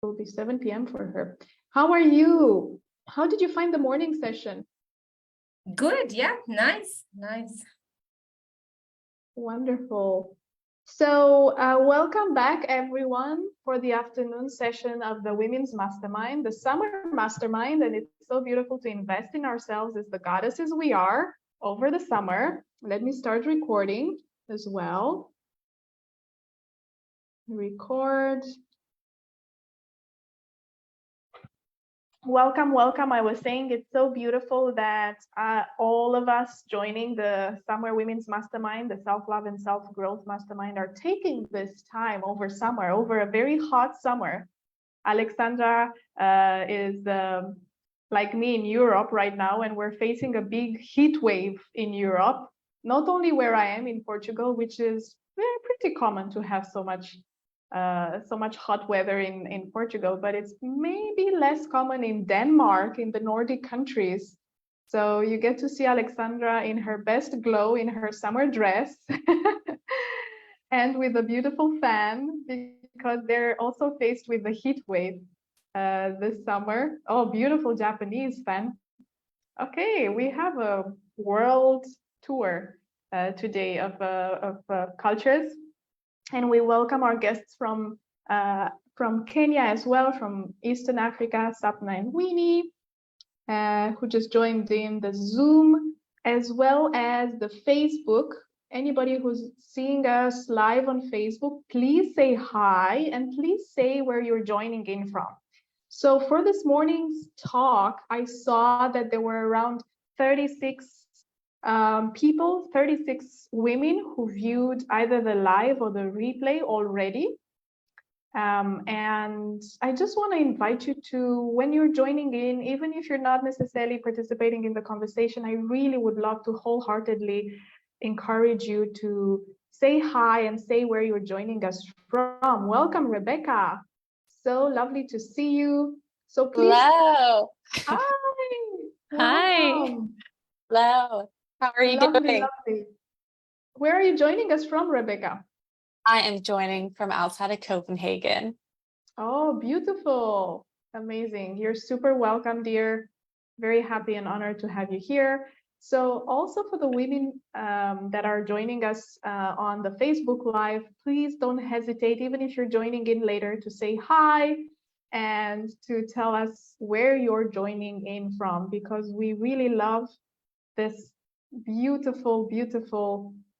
will be 7 p.m. for her. How are you? How did you find the morning session? Good, yeah, nice. Wonderful. So welcome back, everyone, for the afternoon session of the Women's Mastermind, the Summer Mastermind. And it's so beautiful to invest in ourselves as the goddesses we are over the summer. Let me start recording as well. Record. Welcome. I was saying it's so beautiful that all of us joining the Summer Women's Mastermind, the Self-Love and Self-Growth Mastermind, are taking this time over summer, over a very hot summer. Alexandra is like me in Europe right now, and we're facing a big heat wave in Europe, not only where I am in Portugal, which is pretty common to have so much hot weather in Portugal, but it's maybe less common in Denmark, in the Nordic countries. So you get to see Alexandra in her best glow in her summer dress and with a beautiful fan, because they're also faced with the heat wave this summer. Oh, beautiful Japanese fan. Okay, we have a world tour today of cultures. And we welcome our guests from Kenya as well, from Eastern Africa, Sapna and Winnie, who just joined in the Zoom, as well as the Facebook. Anybody who's seeing us live on Facebook, please say hi and please say where you're joining in from. So for this morning's talk, I saw that there were around 36 people, 36 women who viewed either the live or the replay already. And I just want to invite you to, when you're joining in, even if you're not necessarily participating in the conversation, I really would love to wholeheartedly encourage you to say hi and say where you're joining us from. Welcome, Rebecca. So lovely to see you. So please. Hello. Hi. Hi. Welcome. Hello. How are you doing? Lovely. Where are you joining us from, Rebecca? I am joining from outside of Copenhagen. Oh, beautiful. Amazing. You're super welcome, dear. Very happy and honored to have you here. So also for the women that are joining us on the Facebook Live, please don't hesitate, even if you're joining in later, to say hi and to tell us where you're joining in from, because we really love this beautiful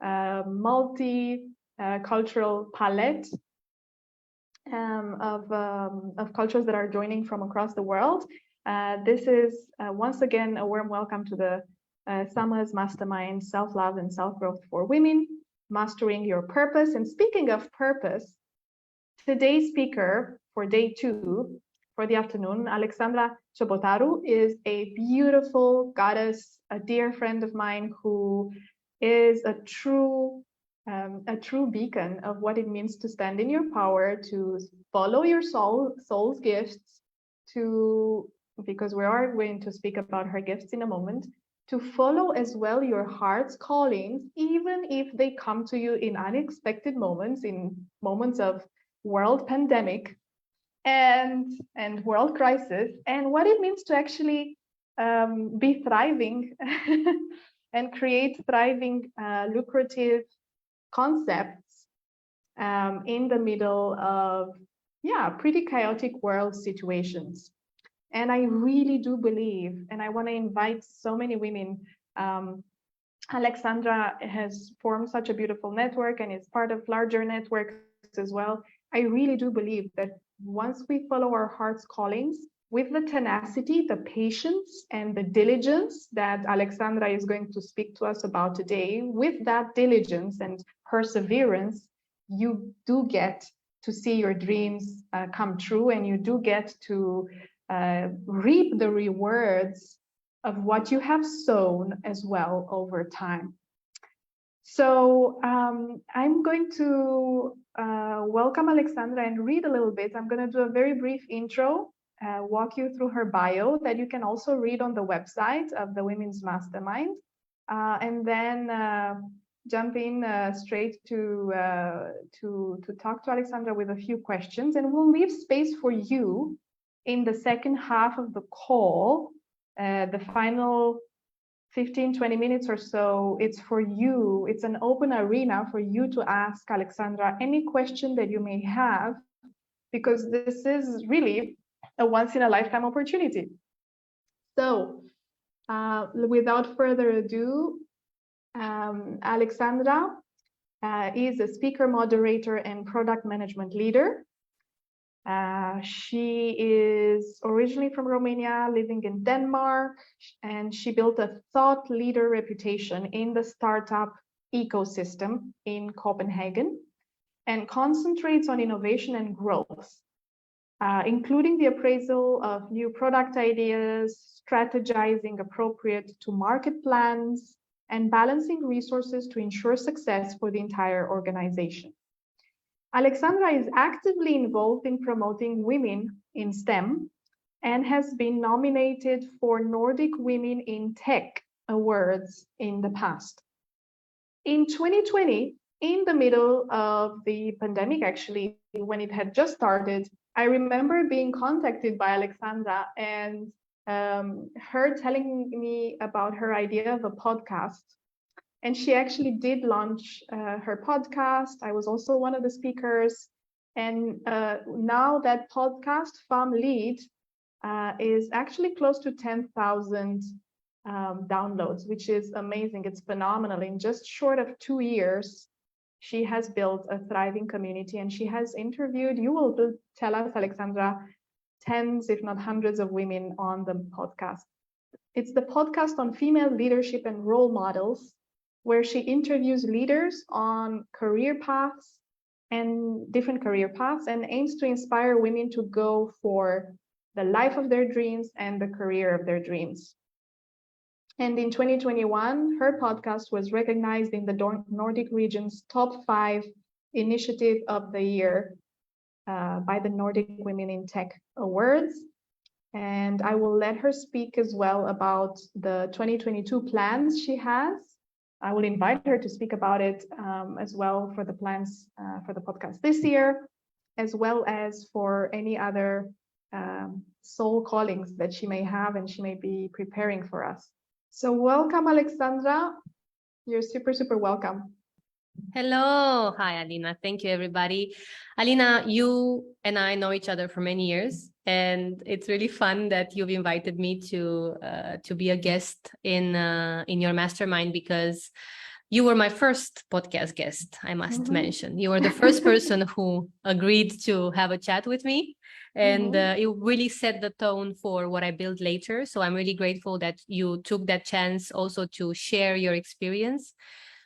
multi-cultural palette of cultures that are joining from across the world. This is once again a warm welcome to the Summer's Mastermind, Self-Love and Self-Growth for Women, Mastering Your Purpose. And speaking of purpose, today's speaker for day 2 for the afternoon, Alexandra Chobotaru, is a beautiful goddess, a dear friend of mine who is a true beacon of what it means to stand in your power, to follow your soul's gifts, because we are going to speak about her gifts in a moment, to follow as well your heart's callings, even if they come to you in unexpected moments, in moments of world pandemic and world crisis, and what it means to actually be thriving and create thriving, lucrative concepts in the middle of pretty chaotic world situations. And I really do believe, and I want to invite so many women. Alexandra has formed such a beautiful network and is part of larger networks as well. I really do believe that once we follow our heart's callings with the tenacity, the patience, and the diligence that Alexandra is going to speak to us about today, with that diligence and perseverance, you do get to see your dreams come true, and you do get to reap the rewards of what you have sown as well over time. So I'm going to welcome Alexandra and read a little bit. I'm going to do a very brief intro, walk you through her bio that you can also read on the website of the Women's Mastermind. And then jump in straight to talk to Alexandra with a few questions, and we'll leave space for you in the second half of the call, the final 15-20 minutes or so. It's for you. It's an open arena for you to ask Alexandra any question that you may have, because this is really a once in a lifetime opportunity. So without further ado, Alexandra is a speaker, moderator, and product management leader. She is originally from Romania, living in Denmark, and she built a thought leader reputation in the startup ecosystem in Copenhagen and concentrates on innovation and growth, including the appraisal of new product ideas, strategizing appropriate to market plans, and balancing resources to ensure success for the entire organization. Alexandra is actively involved in promoting women in STEM and has been nominated for Nordic Women in Tech Awards in the past. In 2020, in the middle of the pandemic, actually, when it had just started, I remember being contacted by Alexandra and her telling me about her idea of a podcast. And she actually did launch her podcast. I was also one of the speakers. And now that podcast, Femme Lead, is actually close to 10,000 downloads, which is amazing. It's phenomenal. In just short of 2 years, she has built a thriving community, and she has interviewed, you will tell us, Alexandra, tens, if not hundreds of women on the podcast. It's the podcast on female leadership and role models, where she interviews leaders on career paths and different career paths and aims to inspire women to go for the life of their dreams and the career of their dreams. And in 2021, her podcast was recognized in the Nordic region's top 5 initiative of the year by the Nordic Women in Tech Awards. And I will let her speak as well about the 2022 plans she has. I will invite her to speak about it as well for the plans for the podcast this year, as well as for any other soul callings that she may have and she may be preparing for us. So welcome, Alexandra. You're super, super welcome. Hello. Hi, Alina. Thank you, everybody. Alina, you and I know each other for many years, and it's really fun that you've invited me to be a guest in your mastermind, because you were my first podcast guest, I must mention. You were the first person who agreed to have a chat with me, and it really set the tone for what I built later. So I'm really grateful that you took that chance also to share your experience,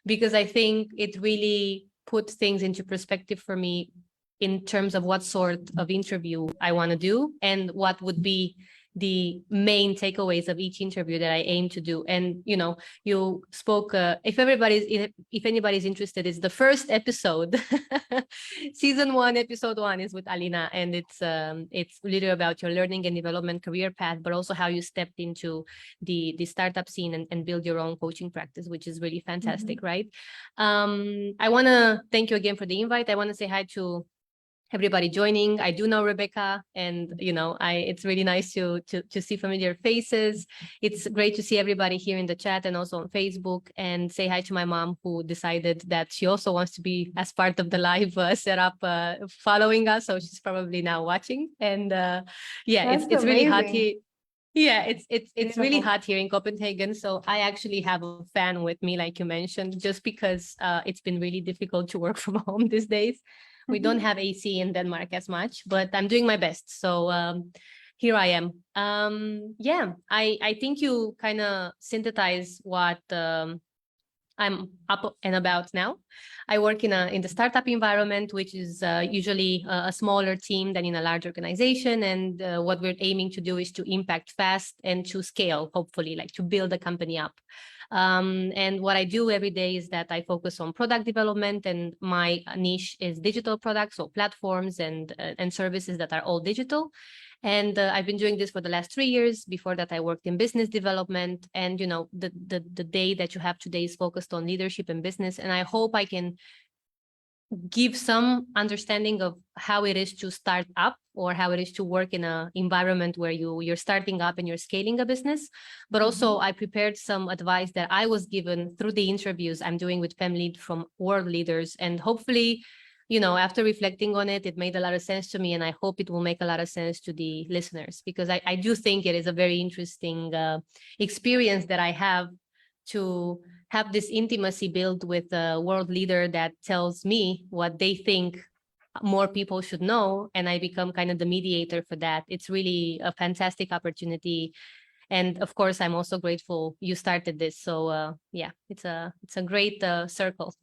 because I think it really put things into perspective for me in terms of what sort of interview I want to do and what would be the main takeaways of each interview that I aim to do. And, you know, you spoke, if anybody's interested, it's the first episode. Season 1, episode 1 is with Alina, and it's really about your learning and development career path, but also how you stepped into the startup scene and build your own coaching practice, which is really fantastic, right? I want to thank you again for the invite. I want to say hi to everybody joining. I do know Rebecca, and it's really nice to see familiar faces. It's great to see everybody here in the chat and also on Facebook, and say hi to my mom, who decided that she also wants to be as part of the live setup, following us. So she's probably now watching. And it's really hot here. Yeah, it's really hot here in Copenhagen. So I actually have a fan with me, like you mentioned, just because it's been really difficult to work from home these days. We don't have AC in Denmark as much, but I'm doing my best. So here I am. I think you kind of synthesize what I'm up and about now. I work in the startup environment, which is usually a smaller team than in a large organization. And what we're aiming to do is to impact fast and to scale, hopefully, like to build a company up. And what I do every day is that I focus on product development, and my niche is digital products, so platforms and services that are all digital. And I've been doing this for the last 3 years. Before that, I worked in business development. And, you know, the day that you have today is focused on leadership and business. And I hope I can give some understanding of how it is to start up or how it is to work in an environment where you're starting up and you're scaling a business. But also I prepared some advice that I was given through the interviews I'm doing with family from world leaders. And hopefully, you know, after reflecting on it, it made a lot of sense to me. And I hope it will make a lot of sense to the listeners, because I do think it is a very interesting experience that I have to have this intimacy built with a world leader that tells me what they think more people should know, and I become kind of the mediator for that. It's really a fantastic opportunity. And of course, I'm also grateful you started this. So yeah, it's a great circle.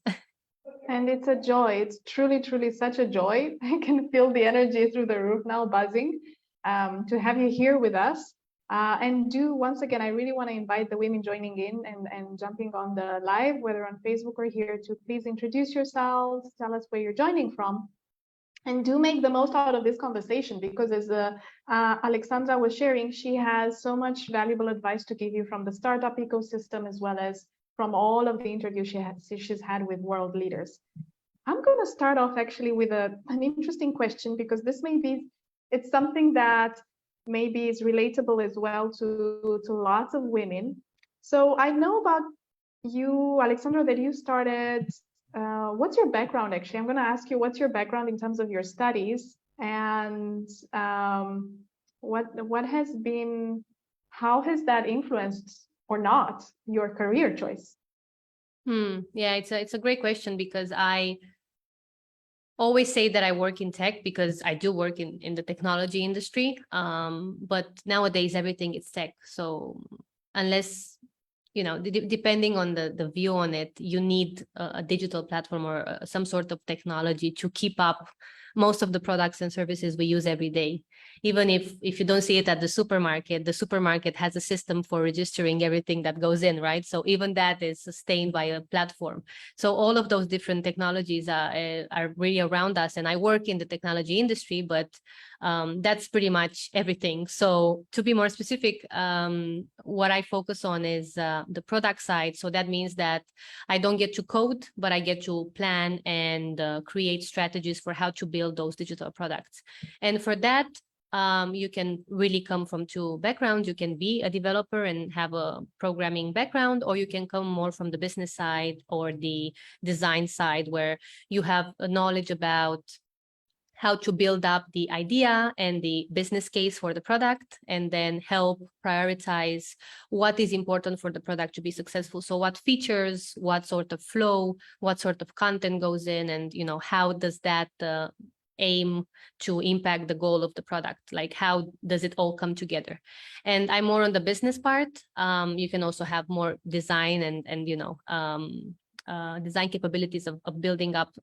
And it's a joy. It's truly, truly such a joy. I can feel the energy through the roof now buzzing to have you here with us. And once again, I really want to invite the women joining in and jumping on the live, whether on Facebook or here, to please introduce yourselves, tell us where you're joining from, and do make the most out of this conversation, because as Alexandra was sharing, she has so much valuable advice to give you from the startup ecosystem, as well as from all of the interviews she's had with world leaders. I'm going to start off actually with an interesting question, because it's something that maybe is relatable as well to lots of women. So I know about you, Alexandra, that you started, what's your background actually? I'm going to ask you, what's your background in terms of your studies, and what has been, how has that influenced or not your career choice? Yeah, it's a great question, because I always say that I work in tech because I do work in the technology industry. But nowadays everything is tech. So unless, you know, depending on the view on it, you need a digital platform or some sort of technology to keep up most of the products and services we use every day. Even if you don't see it at the supermarket has a system for registering everything that goes in, right? So even that is sustained by a platform. So all of those different technologies are really around us. And I work in the technology industry, but that's pretty much everything. So to be more specific, what I focus on is the product side. So that means that I don't get to code, but I get to plan and create strategies for how to build those digital products. And for that, you can really come from two backgrounds. You can be a developer and have a programming background, or you can come more from the business side or the design side, where you have a knowledge about how to build up the idea and the business case for the product, and then help prioritize what is important for the product to be successful. So what features, what sort of flow, what sort of content goes in, and, you know, how does that aim to impact the goal of the product? Like, how does it all come together? And I'm more on the business part. You can also have more design and you know, design capabilities of building up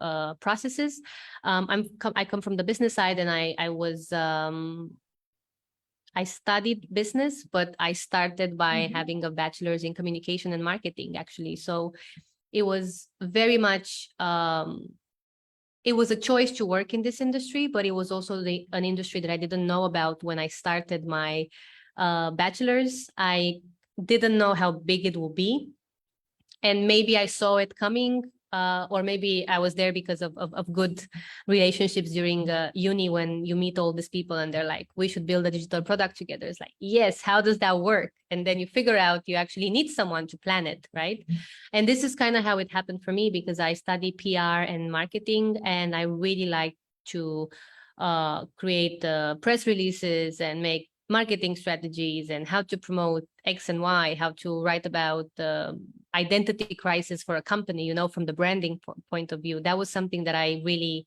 processes. I come from the business side, and I studied business, but I started by having a bachelor's in communication and marketing, actually. So it was very much it was a choice to work in this industry, but it was also an industry that I didn't know about when I started my bachelor's. I didn't know how big it will be. And maybe I saw it coming, or maybe I was there because of good relationships during uni, when you meet all these people and they're like, we should build a digital product together. It's like, yes, how does that work? And then you figure out you actually need someone to plan it, right? And this is kind of how it happened for me, because I study PR and marketing, and I really like to create press releases and make marketing strategies and how to promote X and Y, how to write about the identity crisis for a company, you know, from the branding point of view. That was something that I really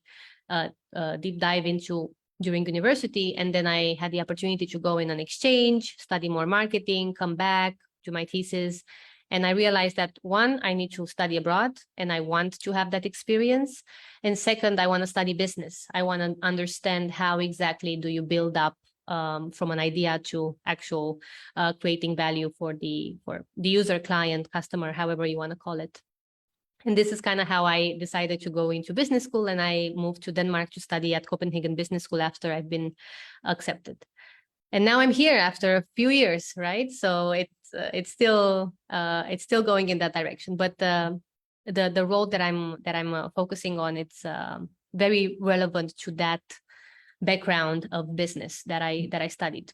deep dive into during university. And then I had the opportunity to go in an exchange, study more marketing, come back, do my thesis. And I realized that, one, I need to study abroad, and I want to have that experience. And second, I want to study business. I want to understand how exactly do you build up from an idea to actual creating value for the user, client, customer, however you want to call it. And this is kind of how I decided to go into business school, and I moved to Denmark to study at Copenhagen Business School after I've been accepted. And now I'm here after a few years, right? So it's still going in that direction. But the role that I'm focusing on, it's very relevant to that background of business that I studied.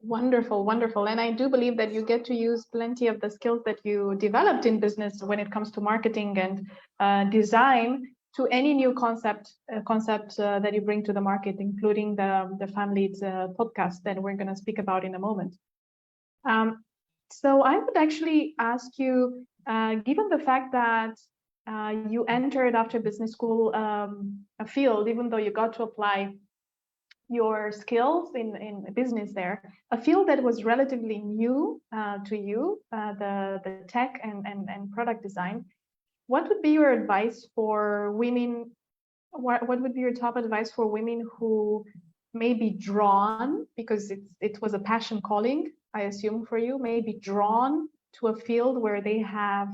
Wonderful, wonderful. And I do believe that you get to use plenty of the skills that you developed in business when it comes to marketing and design to any new concept that you bring to the market, including the Family podcast that we're going to speak about in a moment. So I would actually ask you, given the fact that you entered after business school a field, even though you got to apply your skills in business there, a field that was relatively new to you, the tech and product design, what would be your advice for women? What would be your top advice for women who may be drawn, because it was a passion calling, I assume for you, may be drawn to a field where they have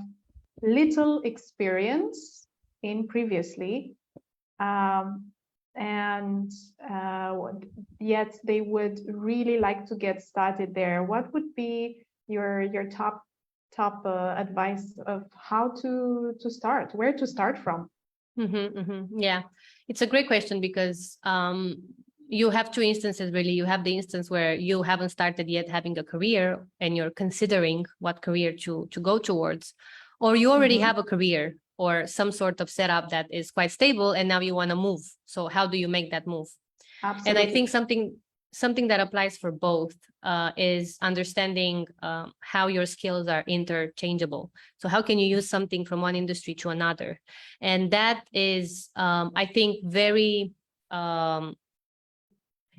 little experience in previously, and yet they would really like to get started there? What would be your top advice of how to start, where to start from? Yeah, it's a great question because you have two instances really. You have the instance where you haven't started yet having a career and you're considering what career to go towards, or you already have a career or some sort of setup that is quite stable and now you want to move. So how do you make that move? Absolutely. And I think something that applies for both is understanding how your skills are interchangeable. So how can you use something from one industry to another? And that is, I think, very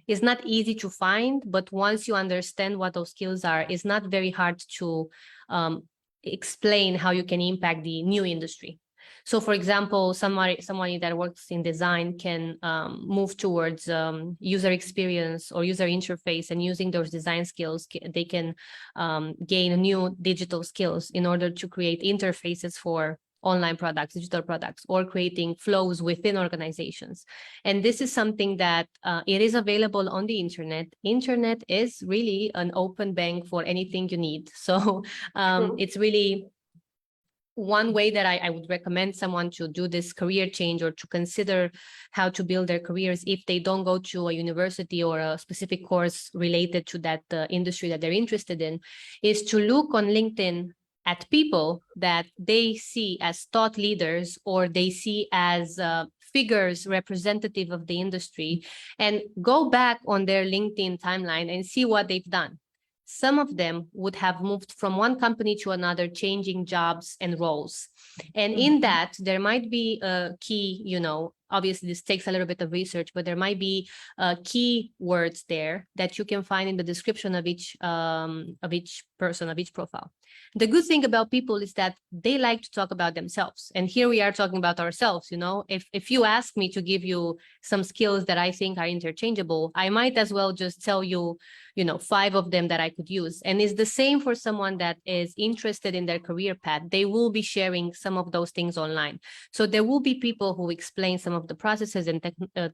is not easy to find, but once you understand what those skills are, it's not very hard to explain how you can impact the new industry. So, for example, somebody that works in design can move towards user experience or user interface, and using those design skills, they can gain new digital skills in order to create interfaces for online products, digital products, or creating flows within organizations. And this is something that it is available on the internet. Internet is really an open bank for anything you need. So it's really one way that I would recommend someone to do this career change or to consider how to build their careers if they don't go to a university or a specific course related to that industry that they're interested in, is to look on LinkedIn at people that they see as thought leaders or they see as figures representative of the industry, and go back on their LinkedIn timeline and see what they've done. Some of them would have moved from one company to another, changing jobs and roles. And in that, there might be a key, obviously this takes a little bit of research, but there might be key words there that you can find in the description of each person, of each profile. The good thing about people is that they like to talk about themselves. And here we are talking about ourselves, If you ask me to give you some skills that I think are interchangeable, I might as well just tell you, 5 of them that I could use. And it's the same for someone that is interested in their career path. They will be sharing some of those things online. So there will be people who explain some of the processes and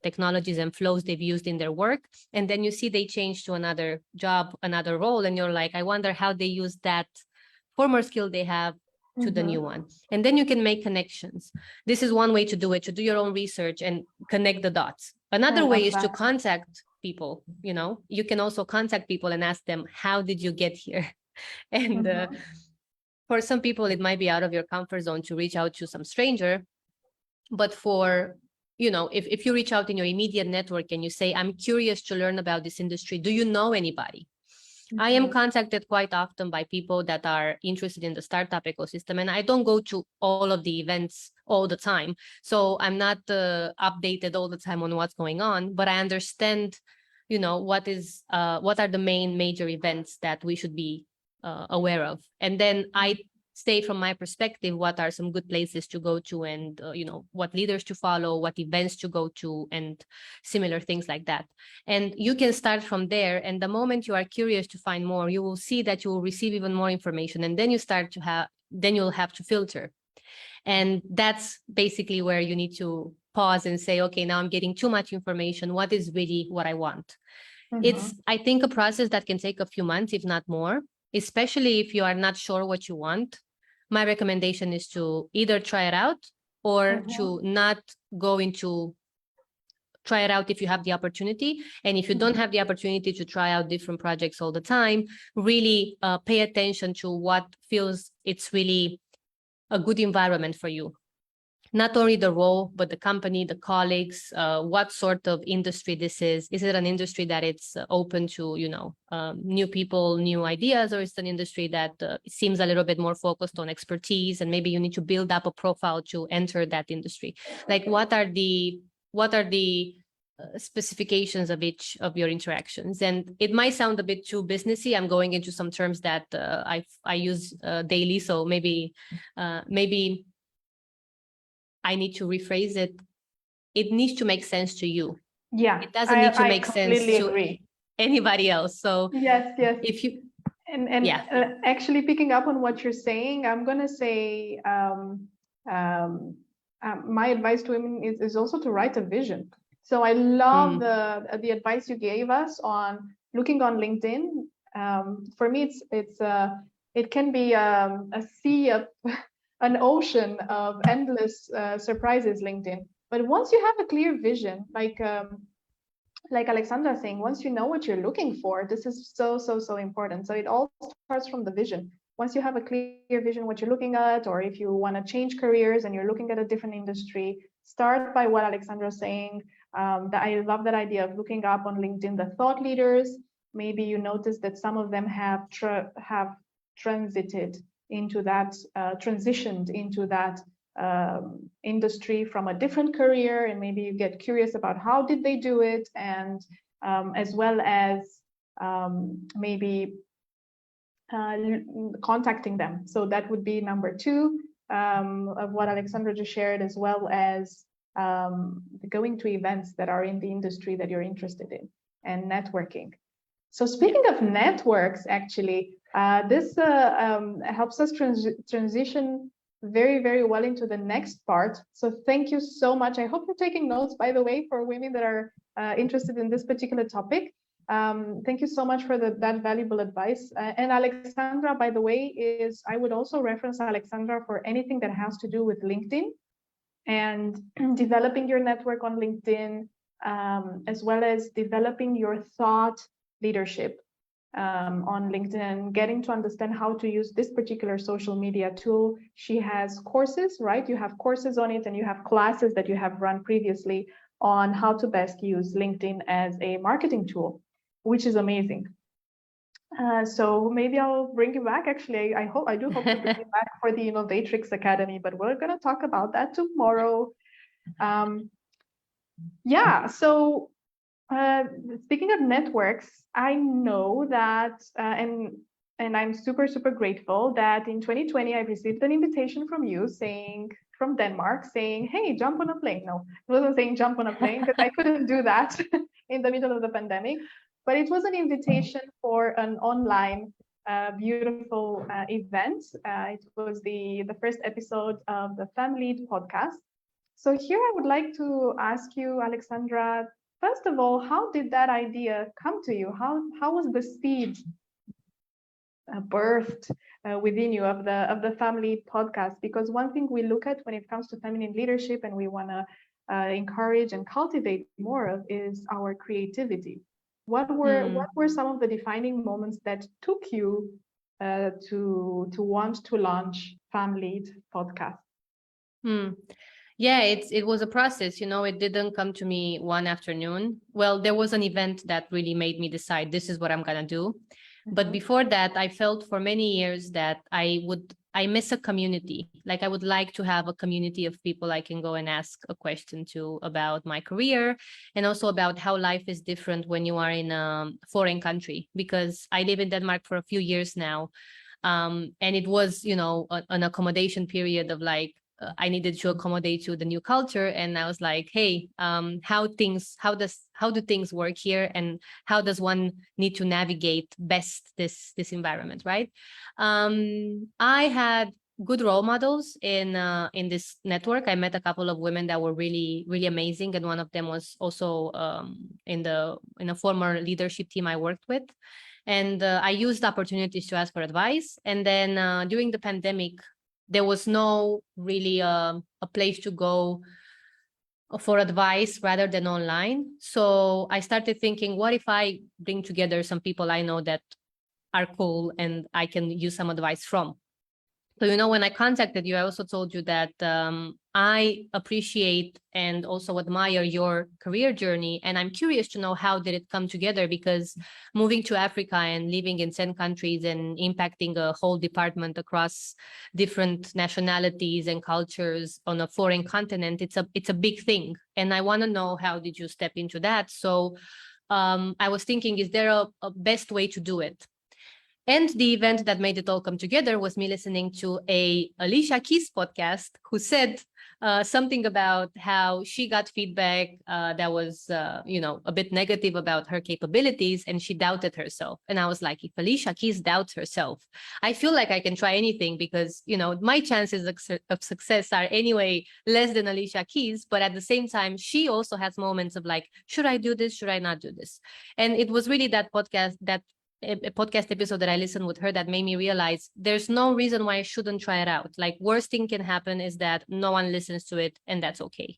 technologies and flows they've used in their work. And then you see they change to another job, another role. And you're like, I wonder how they use that former skill they have to the new one. And then you can make connections. This is one way to do it, to do your own research and connect the dots. Another way is to contact people. You can also contact people and ask them, how did you get here? And for some people, it might be out of your comfort zone to reach out to some stranger. But for, if you reach out in your immediate network and you say, I'm curious to learn about this industry, do you know anybody? I am contacted quite often by people that are interested in the startup ecosystem, and I don't go to all of the events all the time. So I'm not updated all the time on what's going on, but I understand, what are the main major events that we should be aware of. And then I say from my perspective, what are some good places to go to, and what leaders to follow, what events to go to, and similar things like that. And you can start from there. And the moment you are curious to find more, you will see that you will receive even more information. And then you'll have to filter. And that's basically where you need to pause and say, okay, now I'm getting too much information. What is really what I want? It's, I think, a process that can take a few months, if not more, especially if you are not sure what you want. My recommendation is to either try it out or to not go into try it out if you have the opportunity. And if you don't have the opportunity to try out different projects all the time, really pay attention to what feels it's really a good environment for you. Not only the role, but the company, the colleagues, what sort of industry this is. Is it an industry that it's open to, new people, new ideas, or is it an industry that seems a little bit more focused on expertise and maybe you need to build up a profile to enter that industry? Like, what are the specifications of each of your interactions? And it might sound a bit too businessy. I'm going into some terms that I use daily, so maybe I need to rephrase it. It needs to make sense to you. Yeah, it doesn't need to make sense to agree. Anybody else. So yes, if you and actually picking up on what you're saying, I'm gonna say my advice to women is also to write a vision. So I love the advice you gave us on looking on LinkedIn. For me, it can be a sea of an ocean of endless surprises, LinkedIn. But once you have a clear vision, like Alexandra saying, once you know what you're looking for, this is so important. So it all starts from the vision. Once you have a clear vision what you're looking at, or if you want to change careers and you're looking at a different industry, start by what Alexandra is saying. I love that idea of looking up on LinkedIn the thought leaders. Maybe you notice that some of them have transited into that, transitioned into that industry from a different career, and maybe you get curious about how did they do it, and as well as maybe contacting them. So that would be number 2 of what Alexandra just shared, as well as going to events that are in the industry that you're interested in and networking. So speaking of networks, actually, this helps us transition very well into the next part. So thank you so much. I hope you're taking notes, by the way, for women that are interested in this particular topic. Thank you so much for that valuable advice. And Alexandra, by the way, I would also reference Alexandra for anything that has to do with LinkedIn and developing your network on LinkedIn, as well as developing your thought leadership on LinkedIn, getting to understand how to use this particular social media tool. She has courses, right? You have courses on it, and you have classes that you have run previously on how to best use LinkedIn as a marketing tool, which is amazing. So maybe I'll bring you back. Actually, I do hope to bring you back for the Innovatrix Academy, but we're going to talk about that tomorrow. So speaking of networks, I know that, and I'm super grateful that in 2020 I received an invitation from you from Denmark saying, hey, jump on a plane. No, it wasn't saying jump on a plane, because I couldn't do that in the middle of the pandemic. But it was an invitation for an online beautiful event. It was the first episode of the Family podcast. So here I would like to ask you, Alexandra, first of all, how did that idea come to you? How was the seed birthed within you of the Family podcast? Because one thing we look at when it comes to feminine leadership, and we want to encourage and cultivate more of, is our creativity. What were some of the defining moments that took you to want to launch Family podcast? Yeah, it was a process. It didn't come to me one afternoon. Well, there was an event that really made me decide this is what I'm gonna do. But before that, I felt for many years that I miss a community. Like, I would like to have a community of people I can go and ask a question to about my career, and also about how life is different when you are in a foreign country, because I live in Denmark for a few years now. And it was, an accommodation period of like, I needed to accommodate to the new culture. And I was like, hey, how do things work here? And how does one need to navigate best this environment, right? I had good role models in this network. I met a couple of women that were really, really amazing, and one of them was also in a former leadership team I worked with. And I used opportunities to ask for advice. And then during the pandemic, there was no really a place to go for advice rather than online. So I started thinking, what if I bring together some people I know that are cool and I can use some advice from? So, when I contacted you, I also told you that I appreciate and also admire your career journey. And I'm curious to know, how did it come together? Because moving to Africa and living in 10 countries and impacting a whole department across different nationalities and cultures on a foreign continent, it's a big thing. And I want to know, how did you step into that? So I was thinking, is there a best way to do it? And the event that made it all come together was me listening to a Alicia Keys podcast, who said something about how she got feedback that was, a bit negative about her capabilities, and she doubted herself. And I was like, if Alicia Keys doubts herself, I feel like I can try anything, because, my chances of success are anyway less than Alicia Keys. But at the same time, she also has moments of like, should I do this? Should I not do this? And it was really that a podcast episode that I listened with her that made me realize there's no reason why I shouldn't try it out. Like, worst thing can happen is that no one listens to it, and that's okay.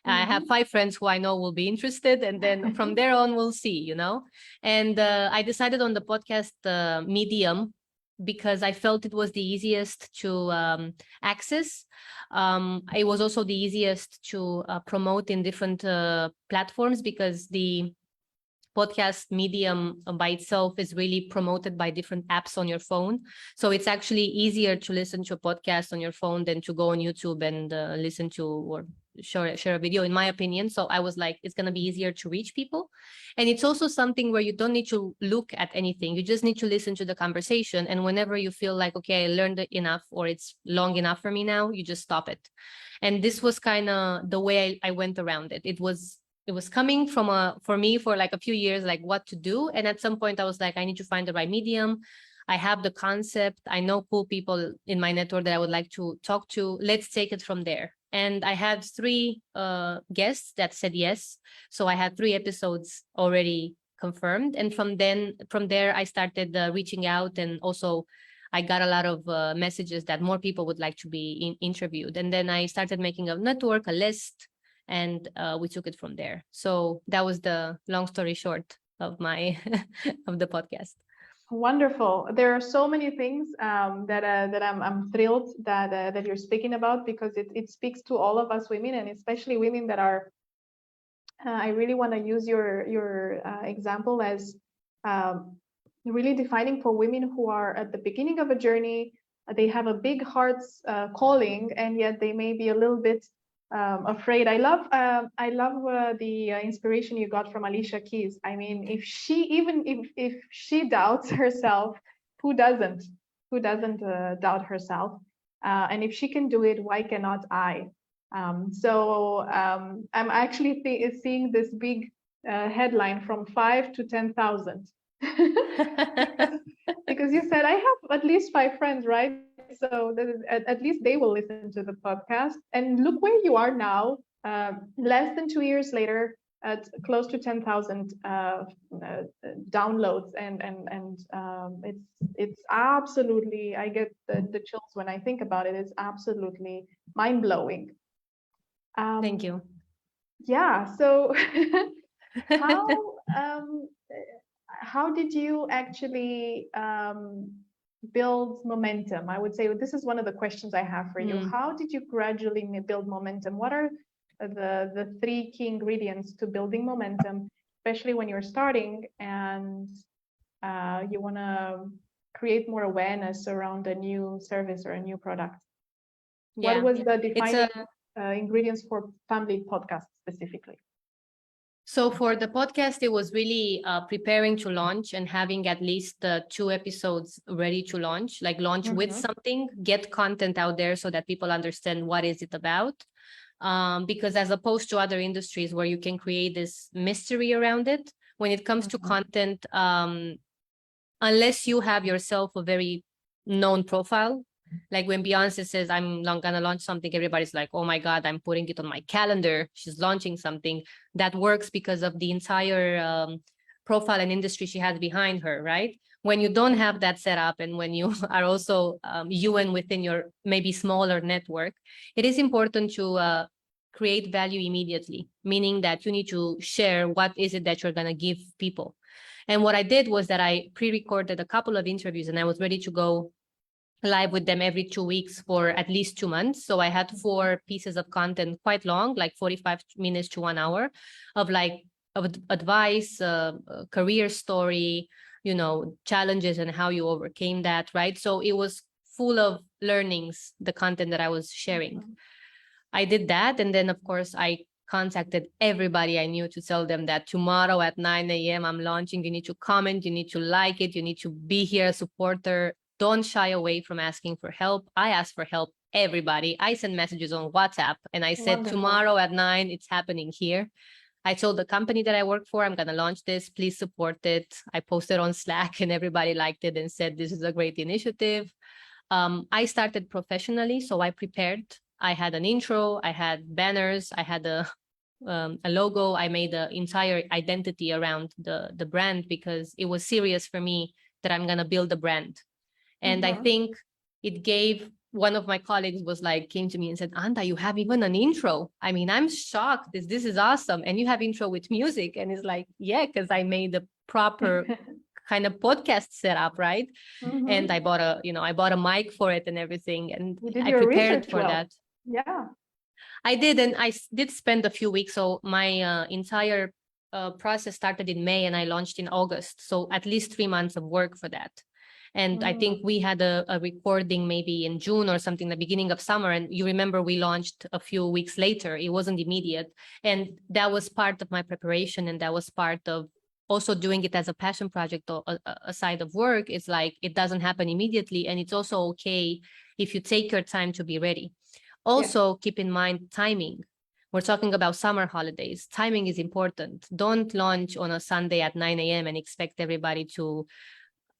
I have 5 friends who I know will be interested, and then from there on, we'll see, And I decided on the podcast medium because I felt it was the easiest to access. It was also the easiest to promote in different platforms, because the podcast medium by itself is really promoted by different apps on your phone. So it's actually easier to listen to a podcast on your phone than to go on YouTube and listen to or share a video, in my opinion. So I was like, it's going to be easier to reach people. And it's also something where you don't need to look at anything. You just need to listen to the conversation. And whenever you feel like, okay, I learned enough, or it's long enough for me now, you just stop it. And this was kind of the way I went around it. It was coming from for me for like a few years, like what to do. And at some point I was like, I need to find the right medium. I have the concept. I know cool people in my network that I would like to talk to. Let's take it from there. And I had 3 guests that said yes. So I had 3 episodes already confirmed. And from there, I started reaching out. And also I got a lot of messages that more people would like to be interviewed. And then I started making a network, a list, and we took it from there. So that was the long story short of my of the podcast. Wonderful. There are so many things that I'm thrilled that you're speaking about, because it speaks to all of us women, and especially women that are. I really want to use your example as really defining for women who are at the beginning of a journey. They have a big heart's calling, and yet they may be a little bit afraid. I love the inspiration you got from Alicia Keys. I mean, if she doubts herself, who doesn't doubt herself? And if she can do it, why cannot I? So I'm actually seeing this big headline from 5 to 10,000. Because you said I have at least 5 friends, right? So at least they will listen to the podcast. And look where you are now, less than 2 years later, at close to 10,000 downloads, and it's absolutely, I get the chills when I think about it. It's absolutely mind blowing. Thank you. Yeah. So how did you actually build momentum? I would say this is one of the questions I have for you. How did you gradually build momentum? What are the 3 key ingredients to building momentum, especially when you're starting and you want to create more awareness around a new service or a new product? Yeah. What was the defining ingredients for family podcast specifically? So for the podcast, it was really preparing to launch and having at least 2 episodes ready to launch, like launch with something, get content out there so that people understand what is it about. Because as opposed to other industries where you can create this mystery around it, when it comes to content, unless you have yourself a very known profile, Like when Beyonce says, I'm gonna launch something, everybody's like, oh my God, I'm putting it on my calendar. She's launching something. That works because of the entire profile and industry she has behind her, right? When you don't have that set up, and when you are also you and within your maybe smaller network, it is important to create value immediately, meaning that you need to share what is it that you're going to give people. And what I did was that I pre-recorded a couple of interviews, and I was ready to go live with them every 2 weeks for at least 2 months. So I had 4 pieces of content, quite long, like 45 minutes to 1 hour, of advice, career story, challenges and how you overcame that, right? So it was full of learnings, the content that I was sharing. I did that. And then, of course, I contacted everybody I knew to tell them that tomorrow at 9 a.m. I'm launching. You need to comment. You need to like it. You need to be here, a supporter. Don't shy away from asking for help. I asked for help, everybody. I sent messages on WhatsApp and I said, Wonderful. tomorrow at 9, it's happening here. I told the company that I work for, I'm going to launch this. Please support it. I posted on Slack and everybody liked it and said, this is a great initiative. I started professionally, so I prepared. I had an intro, I had banners, I had a logo. I made the entire identity around the brand because it was serious for me that I'm going to build a brand. And I think it gave, one of my colleagues came to me and said, Anta, you have even an intro. I mean, I'm shocked. This is awesome. And you have intro with music. And it's like, yeah, because I made the proper kind of podcast setup, right? And I bought a mic for it and everything. And I prepared for that. Yeah. I did. And I did spend a few weeks. So my entire process started in May and I launched in August. So at least 3 months of work for that. And I think we had a recording maybe in June or something, the beginning of summer. And you remember we launched a few weeks later. It wasn't immediate. And that was part of my preparation. And that was part of also doing it as a passion project or a side of work. It's like, it doesn't happen immediately. And it's also okay if you take your time to be ready. Also, keep in mind timing. We're talking about summer holidays. Timing is important. Don't launch on a Sunday at 9 a.m. and expect everybody to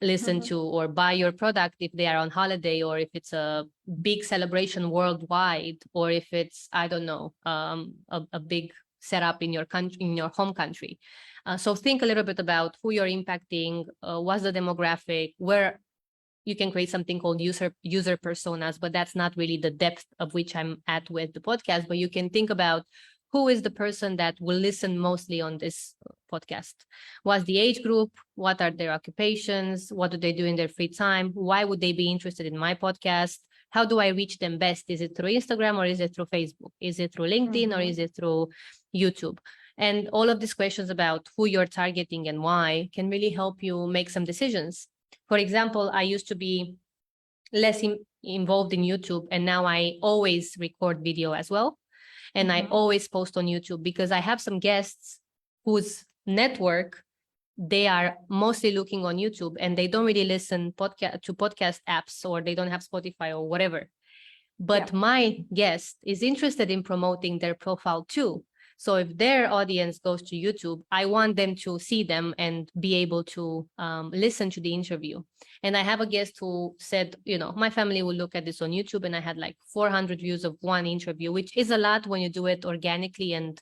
listen to or buy your product if they are on holiday, or if it's a big celebration worldwide, or if it's, I don't know, a big setup in your country, in your home country. So think a little bit about who you're impacting, what's the demographic, where you can create something called user personas, but that's not really the depth of which I'm at with the podcast. But you can think about who is the person that will listen mostly on this podcast? What's the age group? What are their occupations? What do they do in their free time? Why would they be interested in my podcast? How do I reach them best? Is it through Instagram or is it through Facebook? Is it through LinkedIn or is it through YouTube? And all of these questions about who you're targeting and why can really help you make some decisions. For example, I used to be less involved in YouTube, and now I always record video as well. And I always post on YouTube because I have some guests whose network, they are mostly looking on YouTube and they don't really listen to podcast apps, or they don't have Spotify or whatever. But my guest is interested in promoting their profile too. So if their audience goes to YouTube, I want them to see them and be able to listen to the interview. And I have a guest who said, my family will look at this on YouTube, and I had like 400 views of one interview, which is a lot when you do it organically and,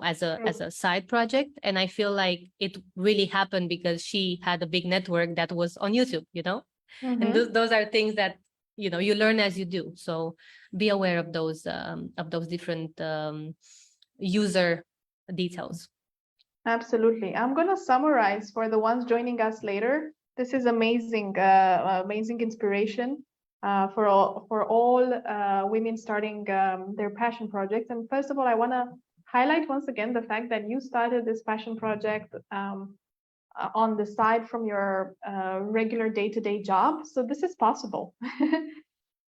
as a side project. And I feel like it really happened because she had a big network that was on YouTube, and those are things that, you learn as you do. So be aware of those different user details. Absolutely. I'm going to summarize for the ones joining us later. This is amazing, amazing inspiration for all women starting their passion projects. And first of all, I want to highlight once again the fact that you started this passion project on the side from your regular day-to-day job. So this is possible.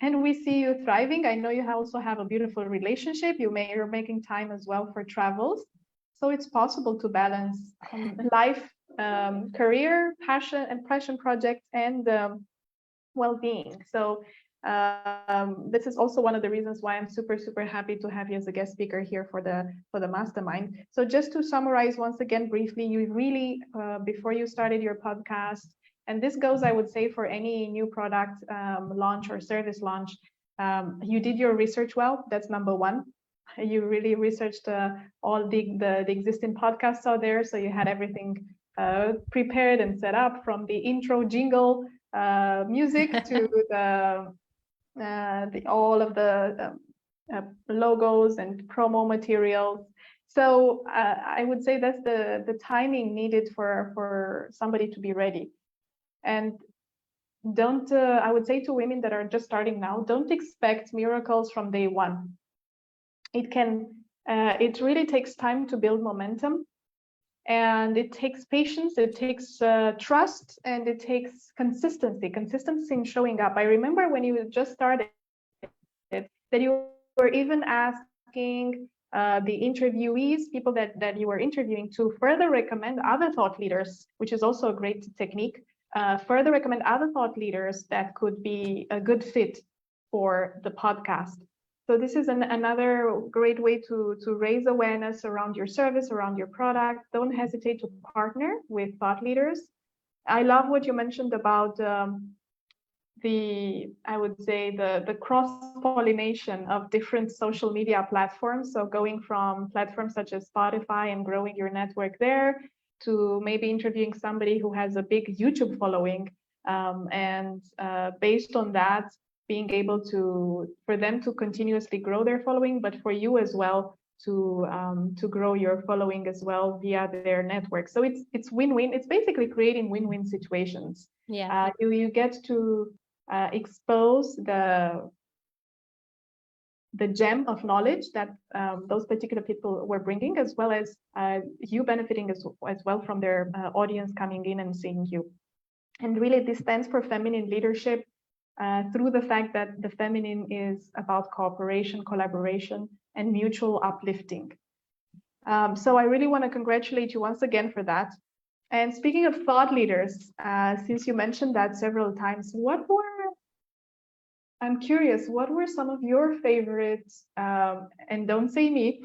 And we see you thriving. I know you also have a beautiful relationship. You're making time as well for travels. So it's possible to balance life, career, passion projects, and well-being. So this is also one of the reasons why I'm super, super happy to have you as a guest speaker here for the Mastermind. So just to summarize once again briefly, you really, before you started your podcast, And this goes, I would say, for any new product launch or service launch. You did your research well. That's number one. You really researched all the existing podcasts out there. So you had everything prepared and set up, from the intro jingle music to all of the logos and promo materials. So I would say that's the timing needed for somebody to be ready. And don't, I would say to women that are just starting now, don't expect miracles from day one. It really takes time to build momentum, and it takes patience, it takes trust, and it takes consistency in showing up. I remember when you just started that you were even asking the interviewees, people that you were interviewing, to further recommend other thought leaders, which is also a great technique. Further recommend other thought leaders that could be a good fit for the podcast. So this is another great way to raise awareness around your service, around your product. Don't hesitate to partner with thought leaders. I love what you mentioned about I would say the cross-pollination of different social media platforms. So going from platforms such as Spotify and growing your network there, to maybe interviewing somebody who has a big YouTube following, and based on that, being able for them to continuously grow their following, but for you as well to grow your following as well via their network. So it's win-win. It's basically creating win-win situations. Yeah. You get to expose the gem of knowledge that those particular people were bringing, as well as you benefiting as well from their audience coming in and seeing you. And really, this stands for feminine leadership, through the fact that the feminine is about cooperation, collaboration, and mutual uplifting. So I really want to congratulate you once again for that. And speaking of thought leaders, since you mentioned that several times, I'm curious, what were some of your favorites, and don't say me,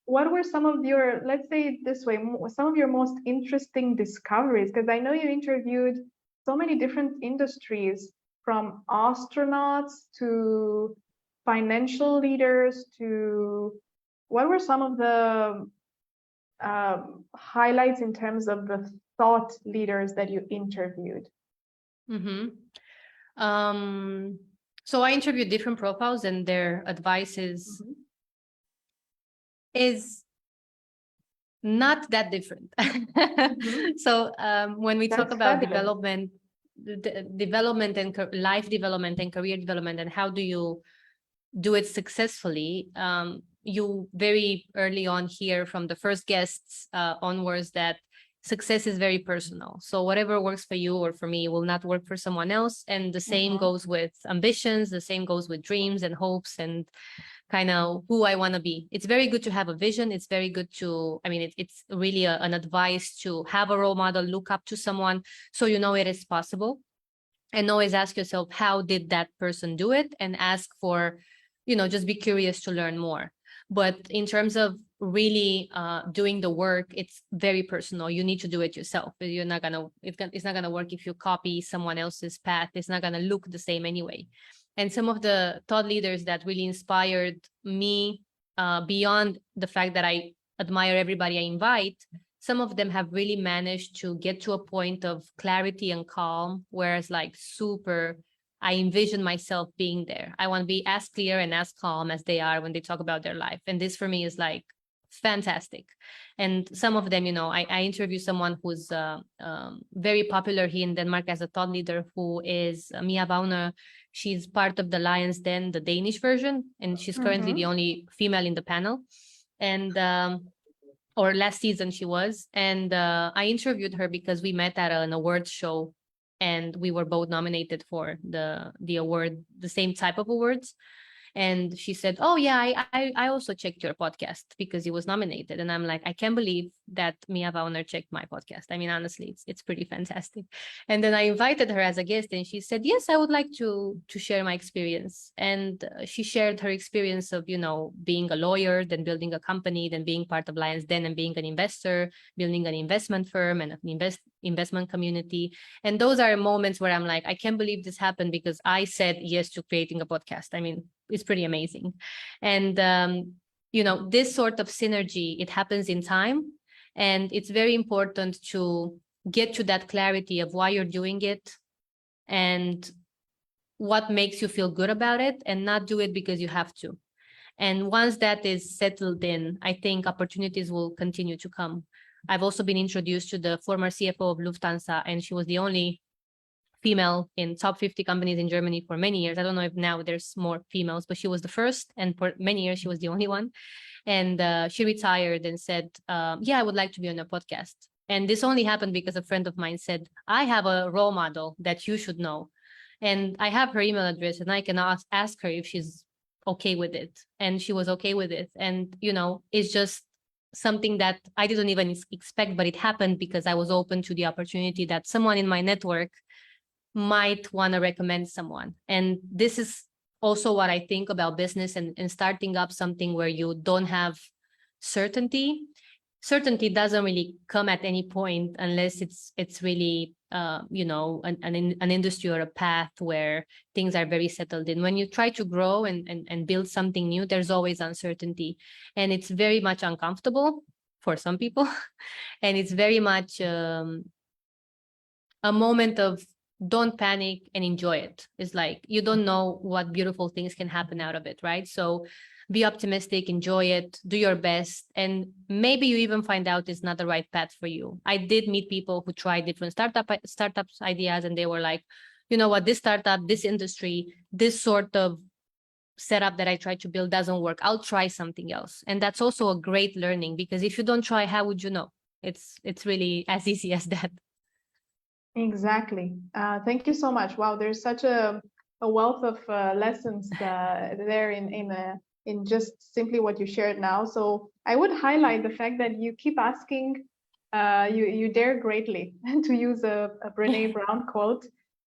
what were some of your, let's say it this way, some of your most interesting discoveries? Because I know you interviewed so many different industries, from astronauts to financial leaders to, what were some of the highlights in terms of the thought leaders that you interviewed? Mm-hmm. So I interviewed different profiles, and their advice is not that different. So when we talk about development and life development and career development, and how do you do it successfully, you very early on hear from the first guests onwards that success is very personal. So whatever works for you or for me will not work for someone else. And the same goes with ambitions, the same goes with dreams and hopes and kind of who I want to be. It's very good to have a vision. It's very good to, I mean, it's really an advice to have a role model, look up to someone so you know it is possible. And always ask yourself, how did that person do it? And ask for, just be curious to learn more. But in terms of really doing the work, it's very personal. You need to do it yourself. It's not gonna work if you copy someone else's path. It's not gonna look the same anyway. And some of the thought leaders that really inspired me, beyond the fact that I admire everybody I invite, some of them have really managed to get to a point of clarity and calm, whereas I envision myself being there. I want to be as clear and as calm as they are when they talk about their life. And this for me is like fantastic. And some of them, I interview someone who's very popular here in Denmark as a thought leader, who is Mia Bauner. She's part of the Lions Den, the Danish version, and she's currently the only female in the panel. And or last season she was. And I interviewed her because we met at an awards show, and we were both nominated for the award, the same type of awards. And she said, oh yeah, I also checked your podcast because it was nominated. And I'm like, I can't believe that Mia Wauner checked my podcast. I mean, honestly, it's pretty fantastic. And then I invited her as a guest, and she said, yes, I would like to share my experience. And she shared her experience of, being a lawyer, then building a company, then being part of Lions Den and being an investor, building an investment firm and an investment community. And those are moments where I'm like, I can't believe this happened because I said yes to creating a podcast. I mean, it's pretty amazing. And, this sort of synergy, it happens in time. And it's very important to get to that clarity of why you're doing it and what makes you feel good about it, and not do it because you have to. And once that is settled in, I think opportunities will continue to come. I've also been introduced to the former CFO of Lufthansa, and she was the only female in top 50 companies in Germany for many years. I don't know if now there's more females, but she was the first, and for many years she was the only one. And she retired and said, yeah, I would like to be on a podcast. And this only happened because a friend of mine said, I have a role model that you should know. And I have her email address, and I can ask her if she's okay with it. And she was okay with it. And, it's just something that I didn't even expect, but it happened because I was open to the opportunity that someone in my network might want to recommend someone. And this is also what I think about business and starting up something where you don't have certainty. Certainty doesn't really come at any point unless it's really, an industry or a path where things are very settled in. When you try to grow and build something new, there's always uncertainty. And it's very much uncomfortable for some people. And it's very much a moment of don't panic and enjoy it. It's like, you don't know what beautiful things can happen out of it, right? So be optimistic, enjoy it, do your best. And maybe you even find out it's not the right path for you. I did meet people who tried different startups ideas, and they were like, you know what, this startup, this industry, this sort of setup that I tried to build doesn't work. I'll try something else. And that's also a great learning, because if you don't try, how would you know? It's really as easy as that. Exactly. Thank you so much. Wow, there's such a wealth of lessons there in just simply what you shared now. So I would highlight the fact that you keep asking, you dare greatly, to use a Brené Brown quote,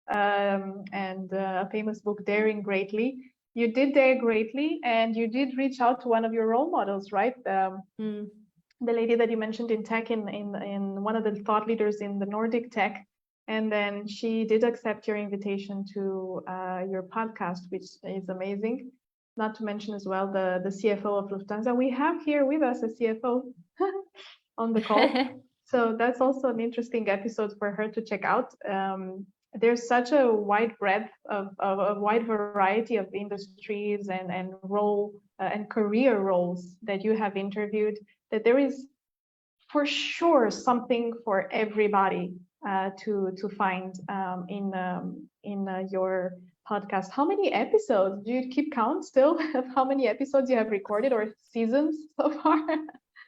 and a famous book, Daring Greatly. You did dare greatly, and you did reach out to one of your role models, right? The lady that you mentioned in tech, in one of the thought leaders in the Nordic tech. And then she did accept your invitation to your podcast, which is amazing. Not to mention as well the CFO of Lufthansa. We have here with us a CFO on the call. So that's also an interesting episode for her to check out. There's such a wide breadth of a wide variety of industries and role and career roles that you have interviewed, that there is for sure something for everybody to find in your podcast. How many episodes do you keep count still of how many episodes you have recorded, or seasons so far?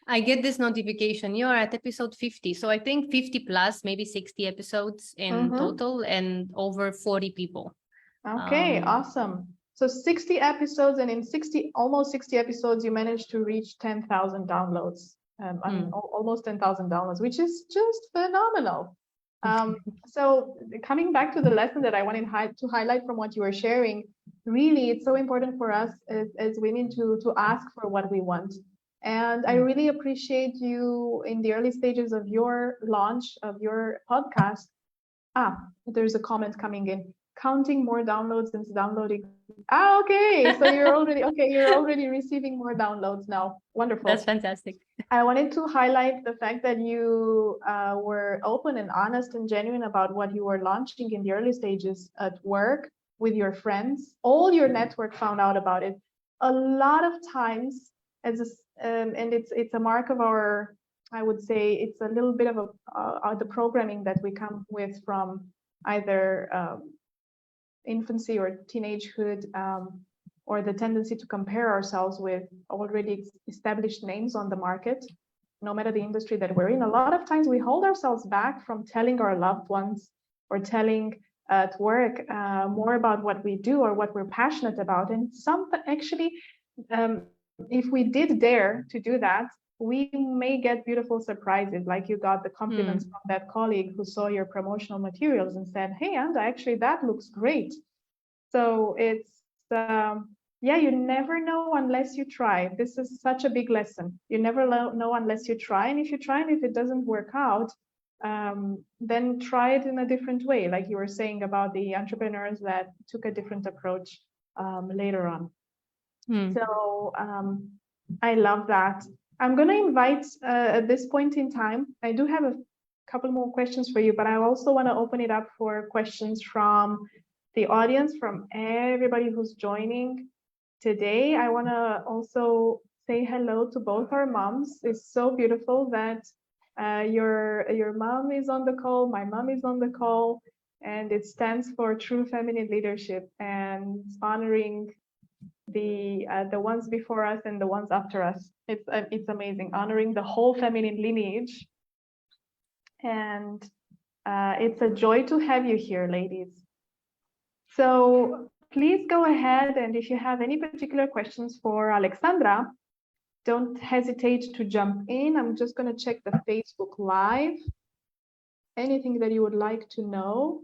I get this notification, you're at episode 50. So I think 50 plus, maybe 60 episodes in total, and over 40 people. Okay, awesome. So 60 episodes, and in almost 60 episodes, you managed to reach 10,000 downloads. I mean, almost 10,000 downloads, which is just phenomenal. So coming back to the lesson that I wanted to highlight from what you were sharing, really, it's so important for us as women to ask for what we want. And I really appreciate you in the early stages of your launch of your podcast. There's a comment coming in. Counting more downloads since downloading. Okay. So you're already receiving more downloads now. Wonderful. That's fantastic. I wanted to highlight the fact that you were open and honest and genuine about what you were launching in the early stages at work with your friends. All your network found out about it. A lot of times, and it's a mark of our, I would say, it's a little bit of the programming that we come with from either infancy or teenagehood, or the tendency to compare ourselves with already established names on the market, no matter the industry that we're in. A lot of times we hold ourselves back from telling our loved ones or telling at work more about what we do or what we're passionate about. And actually, if we did dare to do that, we may get beautiful surprises, like you got the compliments from that colleague who saw your promotional materials and said, "Hey, Anda, actually that looks great." So it's yeah, you never know unless you try. This is such a big lesson. You never know unless you try, and if you try and if it doesn't work out, then try it in a different way, like you were saying about the entrepreneurs that took a different approach later on. So I love that. I'm going to invite at this point in time, I do have a couple more questions for you, but I also want to open it up for questions from the audience, from everybody who's joining today. I want to also say hello to both our moms. It's so beautiful that your mom is on the call, my mom is on the call, and it stands for True Feminine Leadership and honoring the ones before us and the ones after us. It's amazing, honoring the whole feminine lineage. And it's a joy to have you here, ladies. So please go ahead, and if you have any particular questions for Alexandra, don't hesitate to jump in. I'm just going to check the Facebook Live. Anything that you would like to know.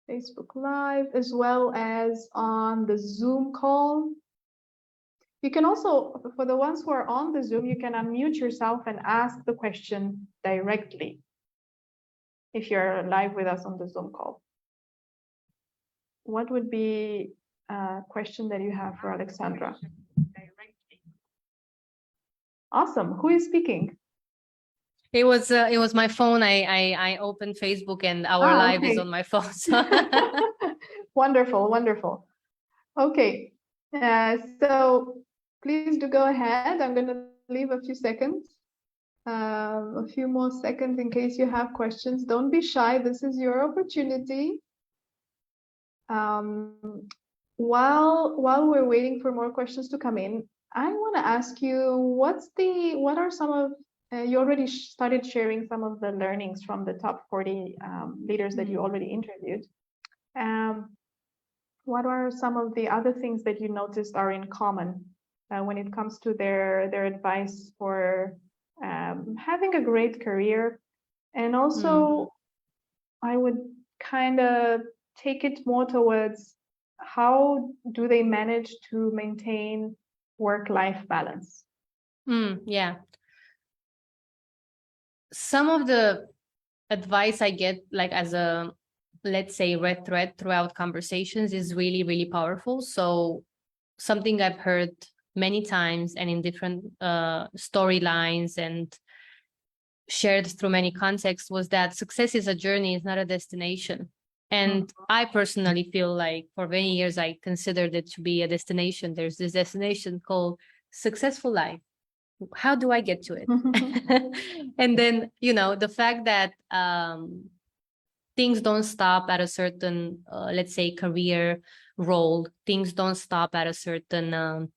Facebook Live, as well as on the Zoom call. You can also, for the ones who are on the Zoom, you can unmute yourself and ask the question directly if you're live with us on the Zoom call. What would be a question that you have for Alexandra? Awesome. Who is speaking? It was my phone. I opened Facebook and our live is on my phone. So. Wonderful, wonderful. Okay, so please do go ahead. I'm going to leave a few seconds, a few more seconds in case you have questions. Don't be shy. This is your opportunity. While we're waiting for more questions to come in, I want to ask you, what are some of you already started sharing some of the learnings from the top 40 leaders that you already interviewed. What are some of the other things that you noticed are in common when it comes to their advice for having a great career? And also, I would kind of take it more towards how do they manage to maintain work-life balance? Yeah. Some of the advice I get, like as a, let's say, red thread throughout conversations is really, really powerful. So something I've heard many times and in different storylines and shared through many contexts was that success is a journey, it's not a destination. And I personally feel like for many years, I considered it to be a destination. There's this destination called successful life. How do I get to it? And then, the fact that things don't stop at a certain, let's say, career role. Things don't stop at a certain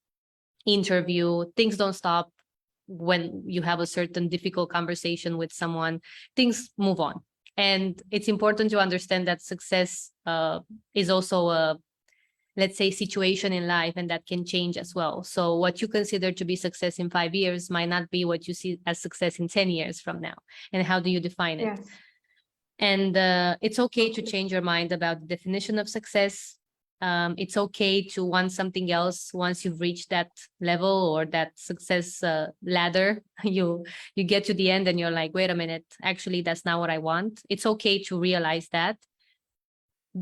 interview. Things don't stop when you have a certain difficult conversation with someone. Things move on. And it's important to understand that success is also a, let's say, situation in life, and that can change as well. So what you consider to be success in 5 years might not be what you see as success in 10 years from now. And how do you define it? Yes. And it's okay to change your mind about the definition of success. It's okay to want something else once you've reached that level or that success ladder. You get to the end and you're like, wait a minute, actually, that's not what I want. It's okay to realize that.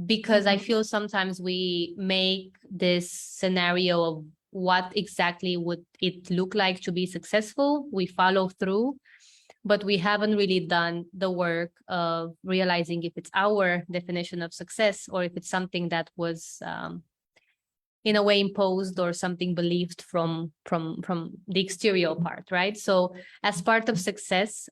Because I feel sometimes we make this scenario of what exactly would it look like to be successful. We follow through, but we haven't really done the work of realizing if it's our definition of success or if it's something that was in a way imposed or something believed from the exterior part, right? So as part of success,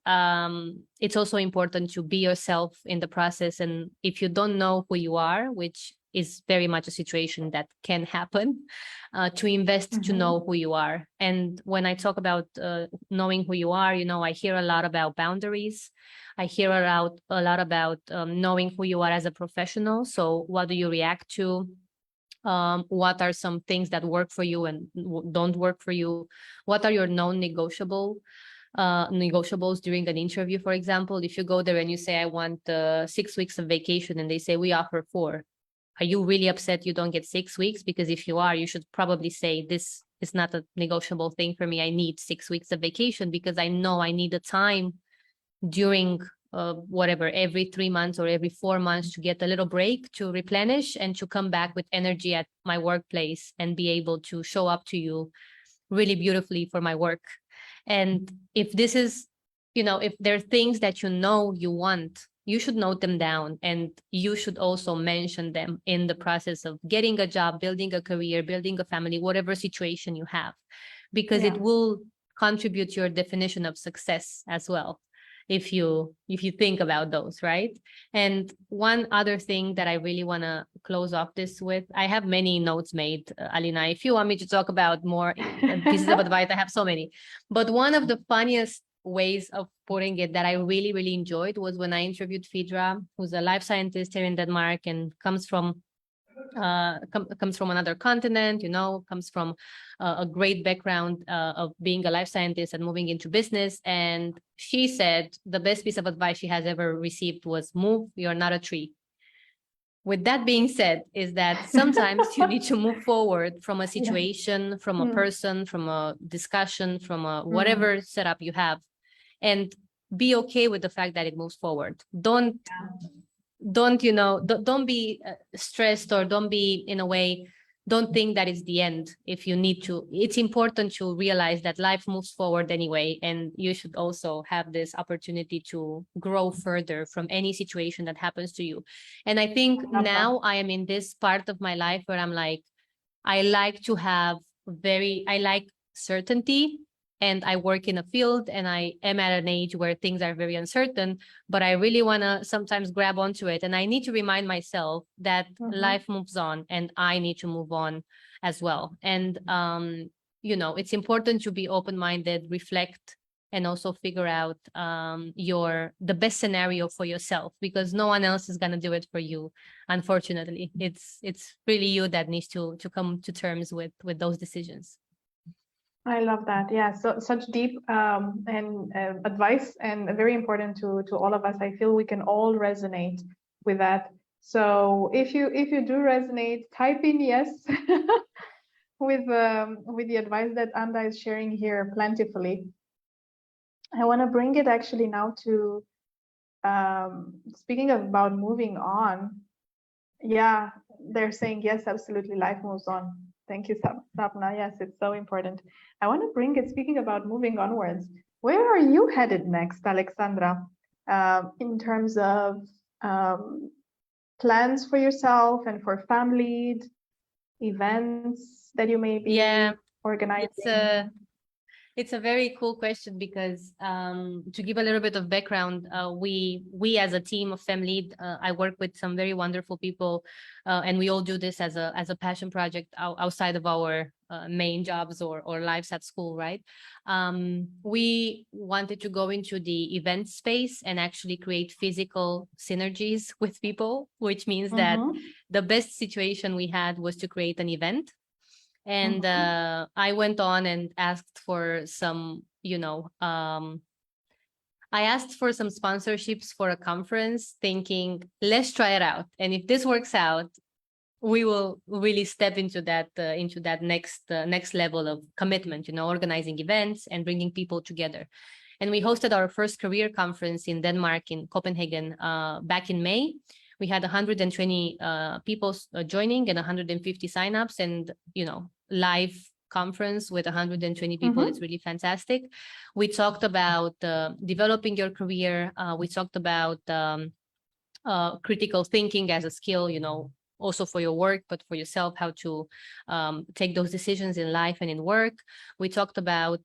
it's also important to be yourself in the process. And if you don't know who you are, which is very much a situation that can happen, to invest to know who you are. And when I talk about knowing who you are, I hear a lot about boundaries. I hear a lot about knowing who you are as a professional. So what do you react to? What are some things that work for you and don't work for you? What are your negotiables during an interview, for example? If you go there and you say, I want 6 weeks of vacation, and they say, we offer 4. Are you really upset you don't get 6 weeks? Because if you are, you should probably say, this is not a negotiable thing for me. I need 6 weeks of vacation because I know I need a time during whatever, every 3 months or every 4 months to get a little break, to replenish and to come back with energy at my workplace and be able to show up to you really beautifully for my work. And if this is, if there are things that you want, you should note them down, and you should also mention them in the process of getting a job, building a career, building a family, whatever situation you have, because it will contribute to your definition of success as well, if you think about those, right? And one other thing that I really want to close off this with, I have many notes made, Alina. If you want me to talk about more pieces of advice, I have so many. But one of the funniest ways of putting it that I really, really enjoyed was when I interviewed Phaedra, who's a life scientist here in Denmark and comes from another continent, comes from a great background of being a life scientist and moving into business. And she said the best piece of advice she has ever received was, move, you're not a tree. With that being said, is that sometimes you need to move forward from a situation, from a person, from a discussion, from a whatever setup you have, and be okay with the fact that it moves forward. Don't be stressed, or don't be, in a way, don't think that it's the end. If you need to, it's important to realize that life moves forward anyway, and you should also have this opportunity to grow further from any situation that happens to you. And I think now I am in this part of my life where I'm like, I like certainty, and I work in a field, and I am at an age where things are very uncertain, but I really want to sometimes grab onto it. And I need to remind myself that life moves on, and I need to move on as well. And, it's important to be open-minded, reflect, and also figure out the best scenario for yourself, because no one else is going to do it for you. Unfortunately, it's really you that needs to come to terms with those decisions. I love that. Yeah, so such deep and advice, and very important to all of us. I feel we can all resonate with that. So if you do resonate, type in yes with the advice that Anda is sharing here plentifully. I want to bring it actually now to speaking about moving on. Yeah, they're saying yes, absolutely, life moves on. Thank you, Sapna. Yes, it's so important. I want to bring it, speaking about moving onwards, where are you headed next, Alexandra, in terms of plans for yourself and for family, events that you may be organizing? It's a very cool question, because to give a little bit of background, we as a team of FemLead, I work with some very wonderful people, and we all do this as a passion project outside of our main jobs or lives at school, right? We wanted to go into the event space and actually create physical synergies with people, which means that the best situation we had was to create an event. And I went on and asked for some, I asked for some sponsorships for a conference, thinking, let's try it out. And if this works out, we will really step into that next level of commitment, organizing events and bringing people together. And we hosted our first career conference in Denmark, in Copenhagen, back in May. We had 120 people joining and 150 signups, and live conference with 120 people. It's really fantastic. We talked about developing your career. We talked about critical thinking as a skill, also for your work, but for yourself, how to take those decisions in life and in work. We talked about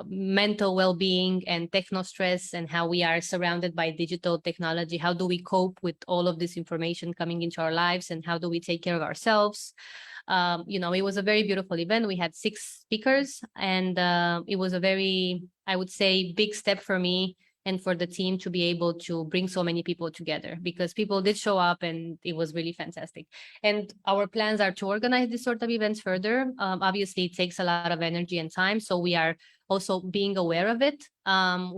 mental well-being and techno stress, and how we are surrounded by digital technology. How do we cope with all of this information coming into our lives, and how do we take care of ourselves? It was a very beautiful event. We had 6 speakers, and it was a very, I would say, big step for me and for the team to be able to bring so many people together, because people did show up and it was really fantastic. And our plans are to organize this sort of events further. Obviously, it takes a lot of energy and time, so we are also being aware of it.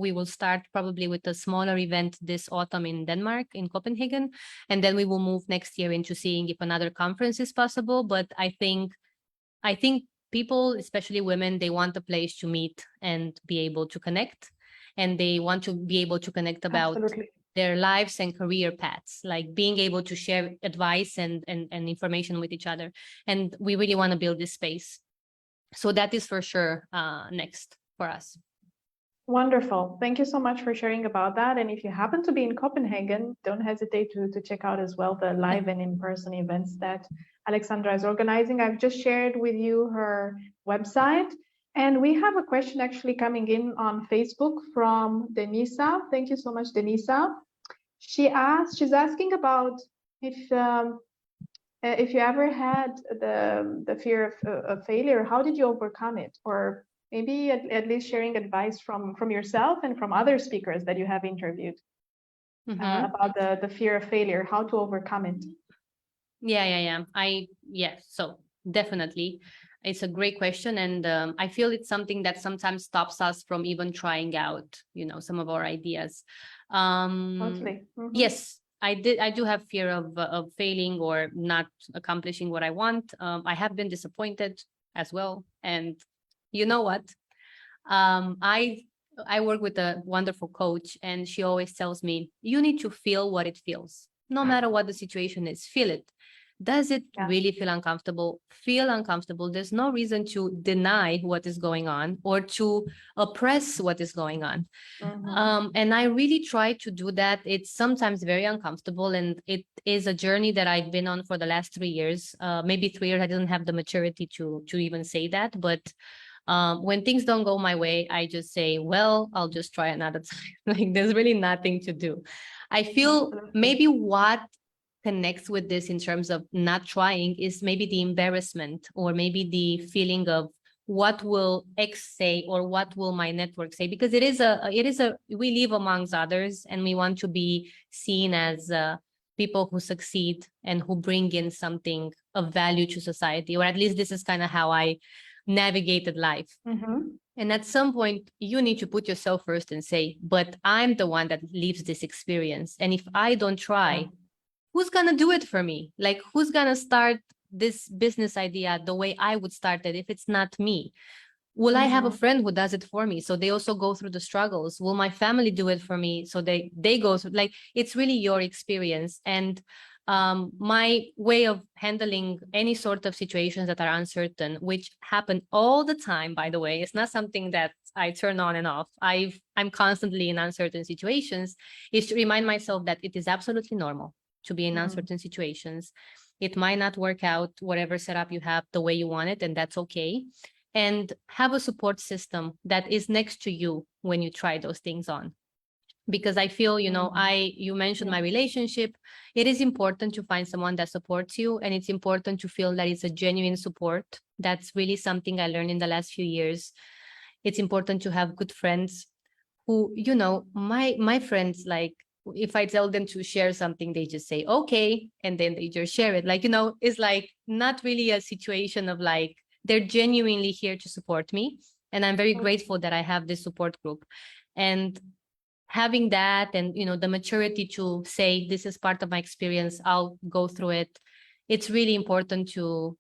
We will start probably with a smaller event this autumn in Denmark, in Copenhagen, and then we will move next year into seeing if another conference is possible. But I think people, especially women, they want a place to meet and be able to connect, and they want to be able to connect about Absolutely. their lives and career paths, like being able to share advice and information with each other. And we really want to build this space. So that is for sure next for us. Wonderful. Thank you so much for sharing about that. And if you happen to be in Copenhagen, don't hesitate to check out as well the live and in-person events that Alexandra is organizing. I've just shared with you her website. And we have a question actually coming in on Facebook from Denisa. Thank you so much, Denisa. She's asking about if you ever had the fear of failure, how did you overcome it? Or maybe at least sharing advice from yourself and from other speakers that you have interviewed about the fear of failure, how to overcome it. Yeah. So definitely, it's a great question, and I feel it's something that sometimes stops us from even trying out, some of our ideas. Totally. Yes, I do have fear of failing or not accomplishing what I want. I have been disappointed as well, and you know what? I work with a wonderful coach, and she always tells me, you need to feel what it feels, no matter what the situation is. Feel it. Does it really feel uncomfortable? Feel uncomfortable. There's no reason to deny what is going on or to oppress what is going on. And I really try to do that. It's sometimes very uncomfortable, and it is a journey that I've been on for the last 3 years. Maybe 3 years. I didn't have the maturity to even say that, but when things don't go my way, I just say, well, I'll just try another time. Like, there's really nothing to do. I feel maybe what connects with this in terms of not trying is maybe the embarrassment, or maybe the feeling of what will X say, or what will my network say, because it is a we live amongst others, and we want to be seen as people who succeed and who bring in something of value to society, or at least this is kind of how I navigated life. And at some point, you need to put yourself first and say, but I'm the one that lives this experience, and if I don't try, who's gonna do it for me? Like, who's gonna start this business idea the way I would start it if it's not me? Will I have a friend who does it for me, so they also go through the struggles? Will my family do it for me, so they go through? Like, it's really your experience. And my way of handling any sort of situations that are uncertain, which happen all the time, by the way, it's not something that I turn on and off. I'm constantly in uncertain situations, is to remind myself that it is absolutely normal to be in uncertain situations. It might not work out, whatever setup you have, the way you want it, and that's okay. And have a support system that is next to you when you try those things on. Because I feel, you mentioned my relationship. It is important to find someone that supports you, and it's important to feel that it's a genuine support. That's really something I learned in the last few years. It's important to have good friends who, my friends, like, if I tell them to share something, they just say, okay, and then they just share it. Like, it's like not really a situation of like, they're genuinely here to support me. And I'm very grateful that I have this support group. And having that, and, the maturity to say, this is part of my experience, I'll go through it. It's really important to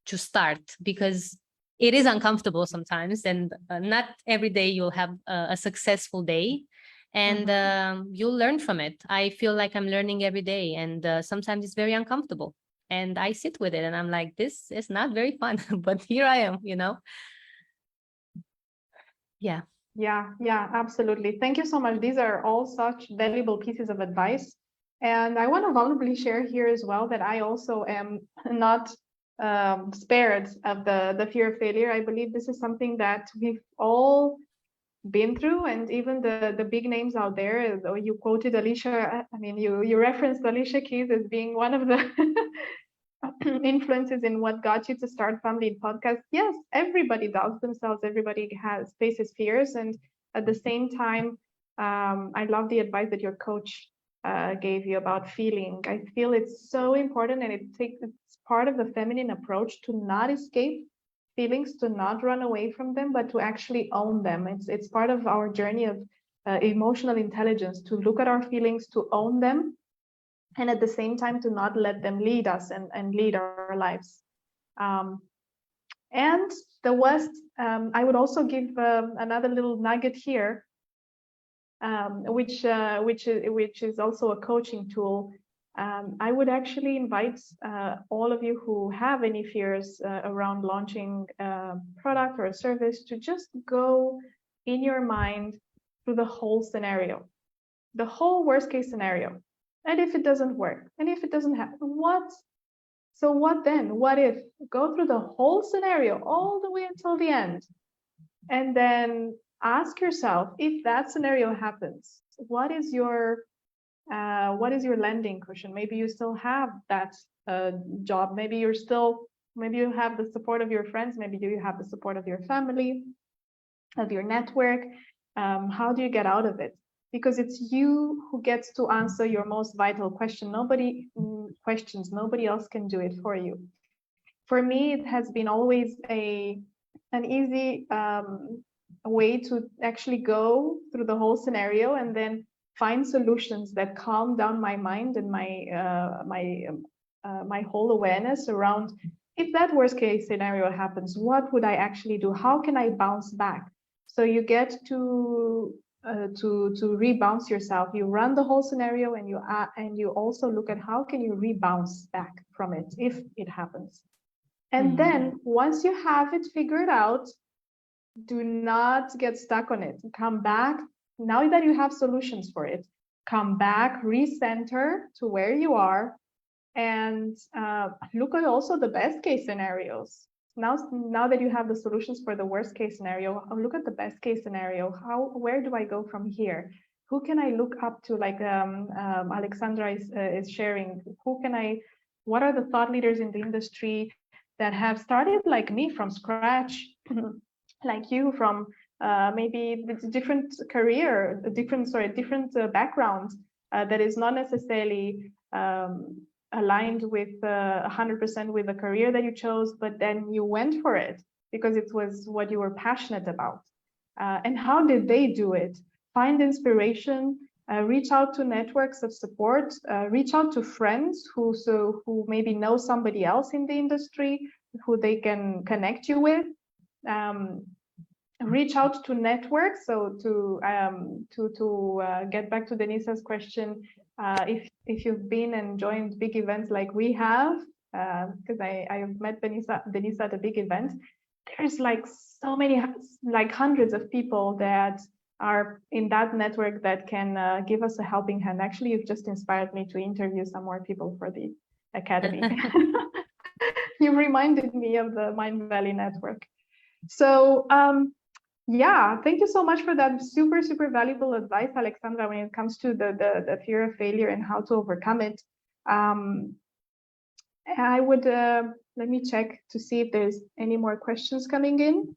start, because it is uncomfortable sometimes, and not every day you'll have a successful day. And you'll learn from it. I feel like I'm learning every day, and sometimes it's very uncomfortable, and I sit with it, and I'm like, this is not very fun, but here I am, Yeah, absolutely. Thank you so much. These are all such valuable pieces of advice, and I want to vulnerably share here as well that I also am not spared of the fear of failure. I believe this is something that we've all been through, and even the big names out there. You quoted Alicia. I mean, you referenced Alicia Keys as being one of the influences in what got you to start Family Podcast. Yes, everybody doubts themselves. Everybody faces fears, and at the same time, I love the advice that your coach gave you about feeling. I feel it's so important, and it's part of the feminine approach to not escape feelings, to not run away from them, but to actually own them. It's part of our journey of emotional intelligence, to look at our feelings, to own them, and at the same time to not let them lead us and lead our lives. And the West, I would also give another little nugget here, which is also a coaching tool. I would actually invite all of you who have any fears around launching a product or a service to just go in your mind through the whole scenario, the whole worst case scenario. And if it doesn't work, and if it doesn't happen, what? So what then? What if? Go through the whole scenario all the way until the end. And then ask yourself, if that scenario happens, what is your landing cushion? Maybe you still have that job. Maybe you have the support of your friends. Maybe you have the support of your family, of your network. How do you get out of it? Because it's you who gets to answer your most vital question. Nobody else can do it for you. For me, it has been always an easy way to actually go through the whole scenario and then find solutions that calm down my mind and my whole awareness around, if that worst case scenario happens, what would I actually do? How can I bounce back? So you get to rebounce yourself. You run the whole scenario, and you also look at how can you rebounce back from it if it happens. And then once you have it figured out, do not get stuck on it. Come back. Now that you have solutions for it, come back, recenter to where you are, and look at also the best case scenarios. Now that you have the solutions for the worst case scenario, look at the best case scenario. Where do I go from here? Who can I look up to? Like Alexandra is sharing. What are the thought leaders in the industry that have started like me from scratch, like you from maybe different career, different background that is not necessarily aligned with 100% with the career that you chose, but then you went for it because it was what you were passionate about. And how did they do it? Find inspiration, reach out to networks of support, reach out to friends who maybe know somebody else in the industry who they can connect you with. Reach out to networks. So to get back to Denisa's question, if you've been and joined big events like we have, because I have met Denisa at a big event, there's like so many, like hundreds of people that are in that network that can give us a helping hand. Actually, you've just inspired me to interview some more people for the academy. You reminded me of the Mind Valley network. So yeah, thank you so much for that super, super valuable advice, Alexandra, when it comes to the fear of failure and how to overcome it. I would, let me check to see if there's any more questions coming in.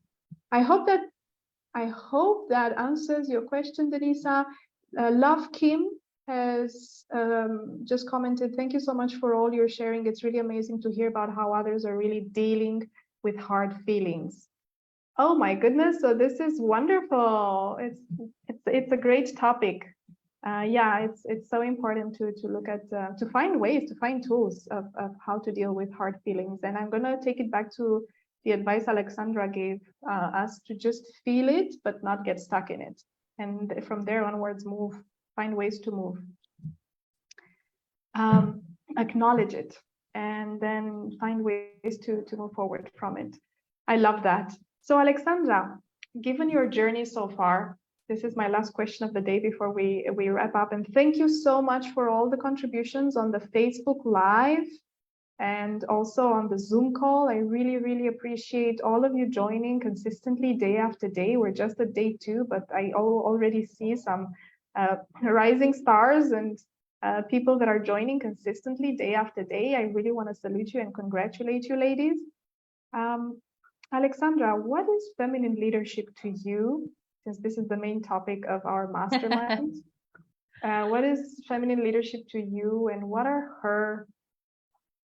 I hope that answers your question, Denisa. Love Kim has just commented, thank you so much for all your sharing. It's really amazing to hear about how others are really dealing with hard feelings. Oh my goodness, so this is wonderful. It's a great topic. Yeah, it's so important to look at, to find ways, to find tools of how to deal with hard feelings. And I'm gonna take it back to the advice Alexandra gave us, to just feel it, but not get stuck in it. And from there onwards, find ways to move. Acknowledge it, and then find ways to move forward from it. I love that. So Alexandra, given your journey so far, this is my last question of the day before we wrap up. And thank you so much for all the contributions on the Facebook Live and also on the Zoom call. I really, really appreciate all of you joining consistently day after day. We're just at day 2, but I already see some rising stars and people that are joining consistently day after day. I really want to salute you and congratulate you, ladies. Alexandra, what is feminine leadership to you? since this is the main topic of our mastermind. What is feminine leadership to you, and what are her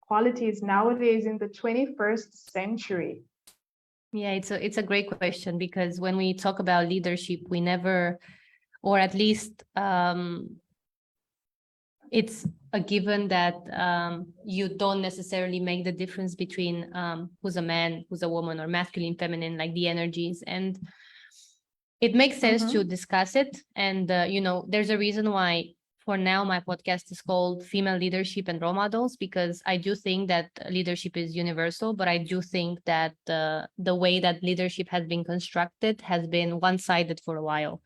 qualities nowadays in the 21st century? Yeah, it's a great question, because when we talk about leadership, we never, or at least it's a given that you don't necessarily make the difference between who's a man, who's a woman, or masculine, feminine, like the energies. And it makes sense to discuss it. And, there's a reason why for now my podcast is called Female Leadership and Role Models, because I do think that leadership is universal, but I do think that the way that leadership has been constructed has been one-sided for a while.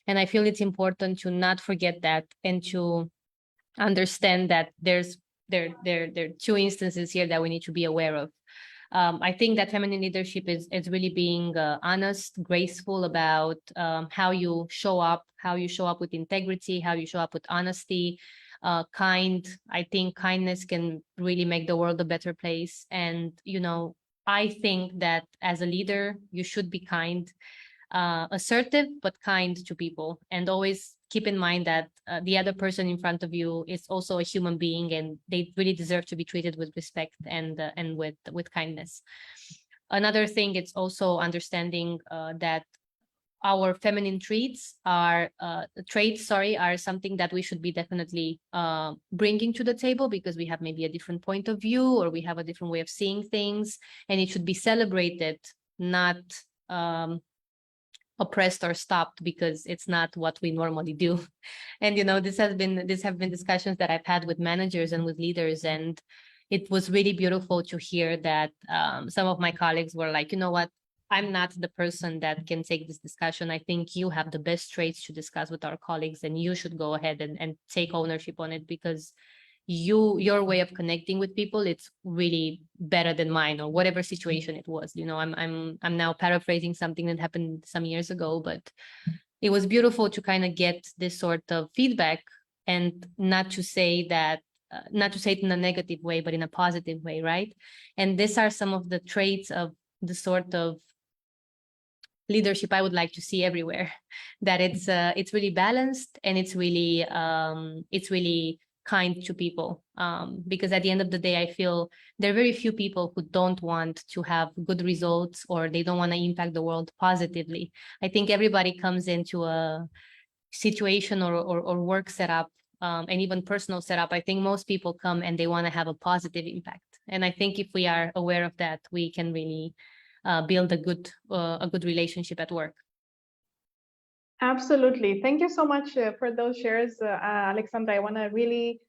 And I feel it's important to not forget that, and to understand that there are two instances here that we need to be aware of. I think that feminine leadership is really being honest, graceful about how you show up with integrity, how you show up with honesty, kind. I think kindness can really make the world a better place. And, I think that as a leader, you should be kind, assertive, but kind to people. And always keep in mind that the other person in front of you is also a human being, and they really deserve to be treated with respect and with kindness. Another thing, it's also understanding that our feminine traits are something that we should be definitely bringing to the table, because we have maybe a different point of view, or we have a different way of seeing things, and it should be celebrated, not oppressed or stopped, because it's not what we normally do. And these have been discussions that I've had with managers and with leaders, and it was really beautiful to hear that some of my colleagues were like, you know what, I'm not the person that can take this discussion. I think you have the best traits to discuss with our colleagues, and you should go ahead and take ownership on it, because your way of connecting with people, it's really better than mine, or whatever situation it was. I'm now paraphrasing something that happened some years ago, but it was beautiful to kind of get this sort of feedback, and not to say it in a negative way, but in a positive way, right? And these are some of the traits of the sort of leadership I would like to see everywhere. That it's really balanced, and it's really kind to people, because at the end of the day, I feel there are very few people who don't want to have good results, or they don't want to impact the world positively. I think everybody comes into a situation or work setup, and even personal setup. I think most people come and they want to have a positive impact. And I think if we are aware of that, we can really build a good relationship at work. Absolutely. Thank you so much for those shares, Alexandra. I want to really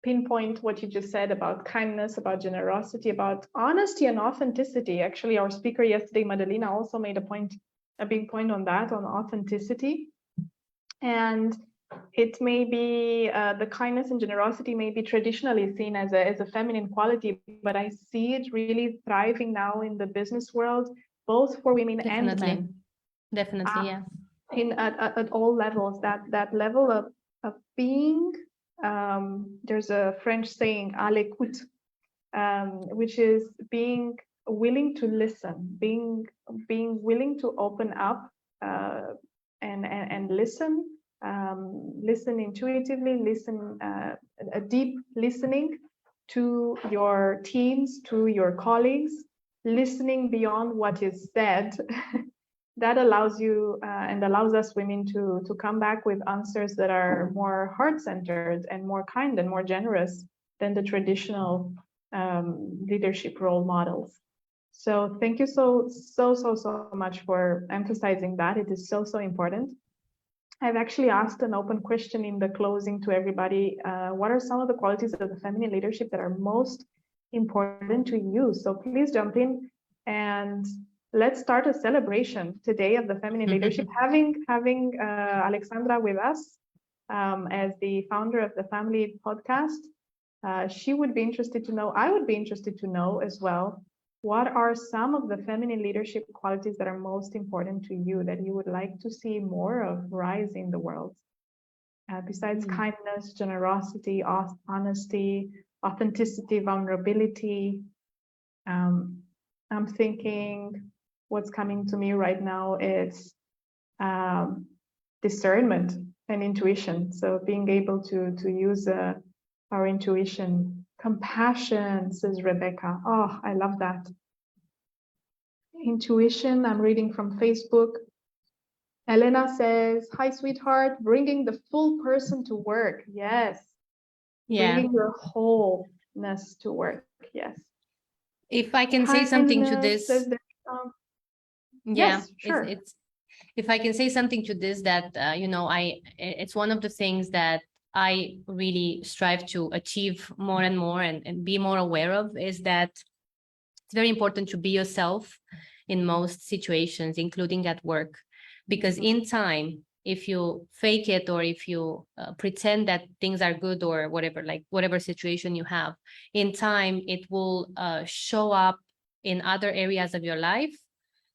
pinpoint what you just said about kindness, about generosity, about honesty and authenticity. Actually, our speaker yesterday, Madalena, also made a big point on that, on authenticity. And it may be the kindness and generosity may be traditionally seen as a feminine quality, but I see it really thriving now in the business world, both for women and men. Definitely, yeah. At all levels, that level of being, there's a French saying, à l'écoute, which is being willing to listen, being willing to open up and listen, listen intuitively, listen, a deep listening to your teams, to your colleagues, listening beyond what is said. That allows you and allows us women to come back with answers that are more heart-centered and more kind and more generous than the traditional leadership role models. So thank you so much for emphasizing that. It is so important. I've actually asked an open question in the closing to everybody. What are some of the qualities of the feminine leadership that are most important to you? So please jump in and let's start a celebration today of the feminine leadership. Having Alexandra with us as the founder of the Family Podcast, she would be interested to know, I would be interested to know as well, what are some of the feminine leadership qualities that are most important to you, that you would like to see more of rise in the world? Besides kindness, generosity, honesty, authenticity, vulnerability. I'm thinking what's coming to me right now is discernment and intuition. So being able to use our intuition. Compassion, says Rebecca. Oh, I love that. Intuition, I'm reading from Facebook. Elena says, hi, sweetheart, bringing the full person to work. Yes. Yeah. Bringing your wholeness to work. Yes. If I can say something to Kindness, this, says that, yeah, yes, sure. it's if I can say something to this, that it's one of the things that I really strive to achieve more and more, and be more aware of, is that it's very important to be yourself in most situations, including at work, because in time, if you fake it, or if you pretend that things are good, or whatever, like whatever situation you have, in time, it will show up in other areas of your life.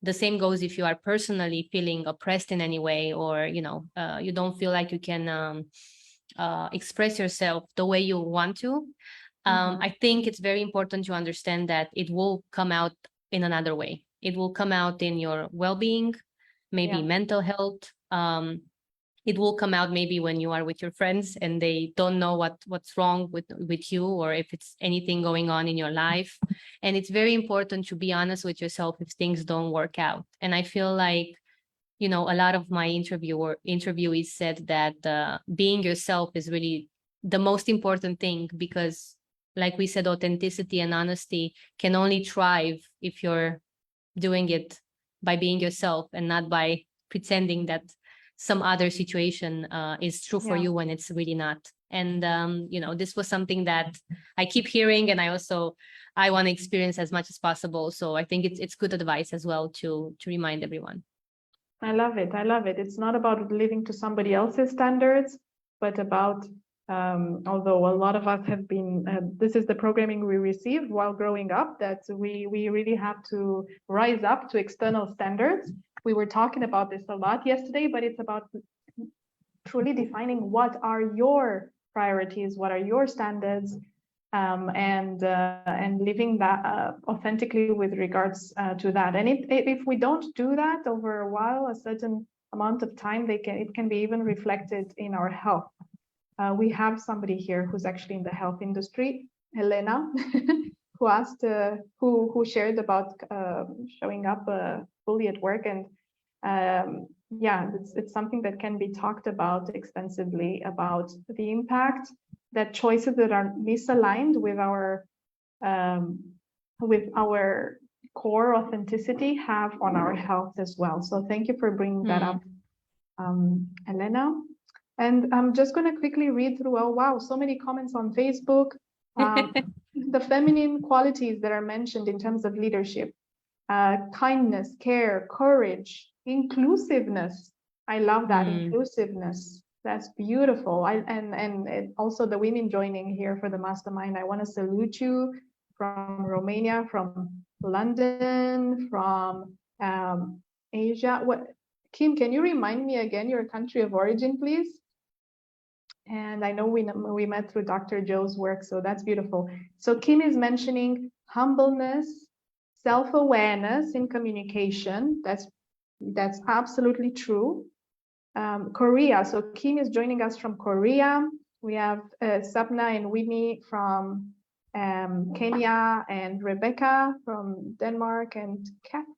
The same goes if you are personally feeling oppressed in any way, or you don't feel like you can express yourself the way you want to. I think it's very important to understand that it will come out in another way. It will come out in your well-being, maybe mental health. It will come out maybe when you are with your friends and they don't know what's wrong with you, or if it's anything going on in your life. And it's very important to be honest with yourself if things don't work out. And I feel like, a lot of my interviewees said that being yourself is really the most important thing, because like we said, authenticity and honesty can only thrive if you're doing it by being yourself, and not by pretending that some other situation is true for you when it's really not. And this was something that I keep hearing, and I want to experience as much as possible. So I think it's good advice as well to remind everyone. I love it. I love it. It's not about living to somebody else's standards, but about, although a lot of us have been, this is the programming we received while growing up, that we really have to rise up to external standards. We were talking about this a lot yesterday, but it's about truly defining what are your priorities, what are your standards, and living that authentically with regards to that. And if we don't do that over a while, a certain amount of time, it can be even reflected in our health. We have somebody here who's actually in the health industry, Helena, who asked, who shared about showing up fully at work. And it's something that can be talked about extensively, about the impact that choices that are misaligned with our core authenticity have on our health as well. So thank you for bringing that up, Elena. And I'm just going to quickly read through. Oh, wow, so many comments on Facebook. The feminine qualities that are mentioned in terms of leadership: kindness, care, courage, inclusiveness. I love that, inclusiveness. That's beautiful. And also the women joining here for the mastermind. I want to salute you from Romania, from London, from Asia. Kim, can you remind me again your country of origin, please? And I know we met through Dr. Joe's work, so that's beautiful. So Kim is mentioning humbleness, self-awareness in communication. That's absolutely true. Korea. So Kim is joining us from Korea. We have Sapna and Whitney from Kenya, and Rebecca from Denmark, and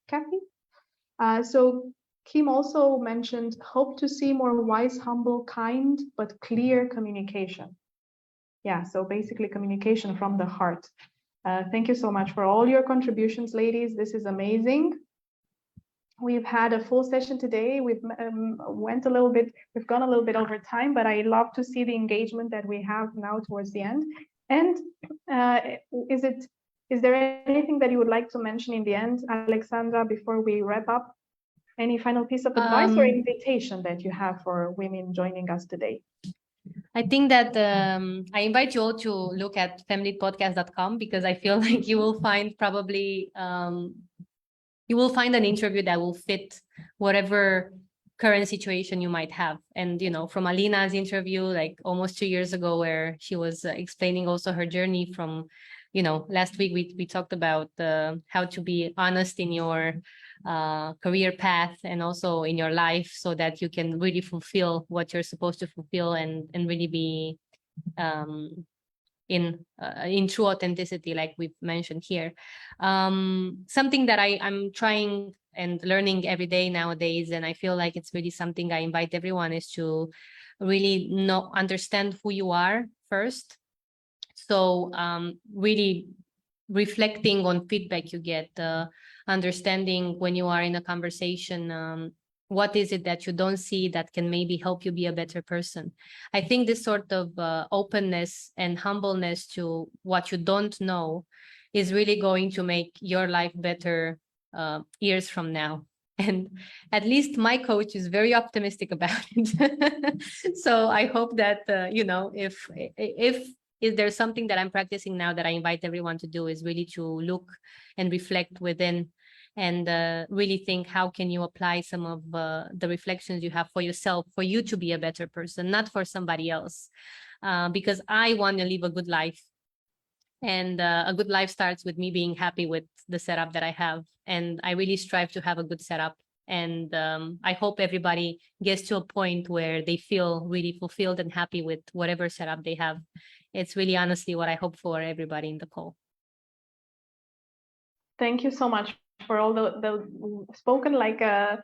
Kathy. So Kim also mentioned, hope to see more wise, humble, kind, but clear communication. Yeah, so basically communication from the heart. Thank you so much for all your contributions, ladies. This is amazing. We've had a full session today. We've gone a little bit over time, but I love to see the engagement that we have now towards the end. And is there anything that you would like to mention in the end, Alexandra, before we wrap up? Any final piece of advice or invitation that you have for women joining us today? I think that I invite you all to look at familypodcast.com, because I feel like you will find probably you will find an interview that will fit whatever current situation you might have. And, from Alina's interview, like almost 2 years ago, where she was explaining also her journey from, last week we talked about how to be honest in your career path and also in your life, so that you can really fulfill what you're supposed to fulfill and really be in true authenticity, like we've mentioned here. Something that I'm trying and learning every day nowadays, and I feel like it's really something I invite everyone, is to really understand who you are first. So really reflecting on feedback you get, understanding when you are in a conversation, what is it that you don't see that can maybe help you be a better person. I think this sort of openness and humbleness to what you don't know is really going to make your life better years from now. And at least my coach is very optimistic about it. So I hope that, if there's something that I'm practicing now that I invite everyone to do, is really to look and reflect within, and really think, how can you apply some of the reflections you have for yourself, for you to be a better person, not for somebody else. Because I want to live a good life. And a good life starts with me being happy with the setup that I have. And I really strive to have a good setup. And I hope everybody gets to a point where they feel really fulfilled and happy with whatever setup they have. It's really honestly what I hope for everybody in the call. Thank you so much for all the spoken like a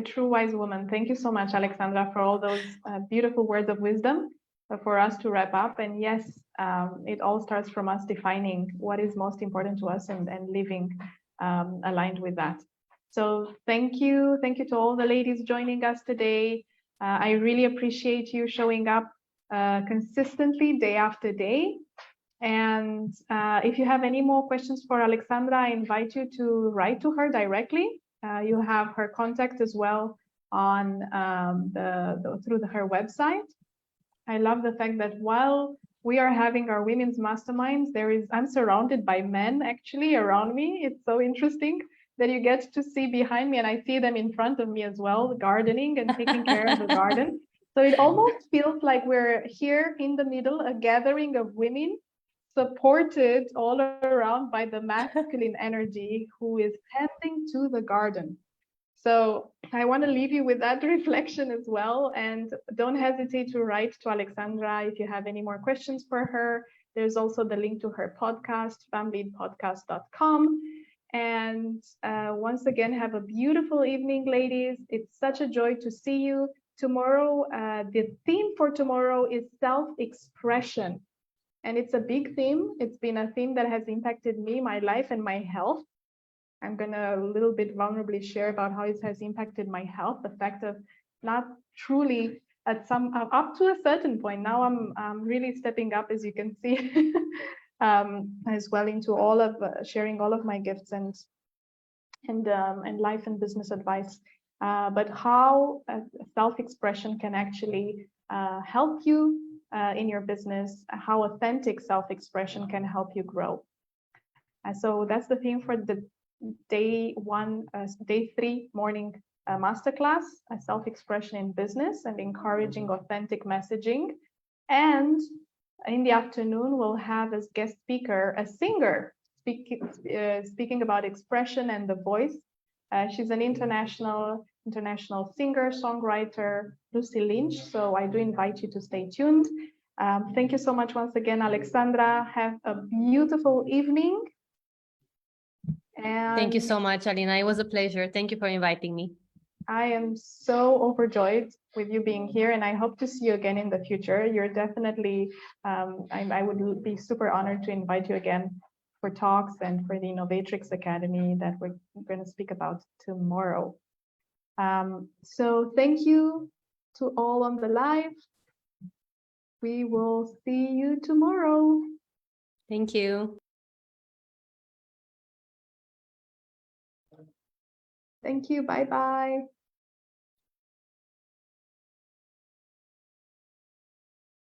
true wise woman. Thank you so much, Alexandra, for all those beautiful words of wisdom for us to wrap up. And yes, it all starts from us defining what is most important to us and living aligned with that. So thank you to all the ladies joining us today. I really appreciate you showing up consistently day after day. And if you have any more questions for Alexandra, I invite you to write to her directly. You have her contact as well on through her website. I love the fact that while we are having our women's masterminds, I'm surrounded by men actually around me. It's so interesting that you get to see behind me, and I see them in front of me as well, gardening and taking care of the garden. So it almost feels like we're here in the middle, a gathering of women supported all around by the masculine energy who is tending to the garden. So I want to leave you with that reflection as well. And don't hesitate to write to Alexandra if you have any more questions for her. There's also the link to her podcast, familypodcast.com. And once again, have a beautiful evening, ladies. It's such a joy to see you. Tomorrow, the theme for tomorrow is self-expression. And it's a big theme. It's been a theme that has impacted me, my life, and my health. I'm going to a little bit vulnerably share about how it has impacted my health, the fact of not truly at some up to a certain point. Now I'm really stepping up, as you can see, as well into all of sharing all of my gifts and life and business advice. But how self-expression can actually help you in your business, how authentic self-expression can help you grow. So that's the theme for the day 3 morning masterclass, self-expression in business and encouraging authentic messaging. And in the afternoon, we'll have as guest speaker a singer speaking about expression and the voice. She's an international singer, songwriter, Lucy Lynch. So I do invite you to stay tuned. Thank you so much once again, Alexandra. Have a beautiful evening. And thank you so much, Alina. It was a pleasure. Thank you for inviting me. I am so overjoyed with you being here, and I hope to see you again in the future. You're definitely, I would be super honored to invite you again for talks and for the Innovatrix Academy that we're going to speak about tomorrow. So thank you to all on the live. We will see you tomorrow. Thank you. Thank you. Bye-bye.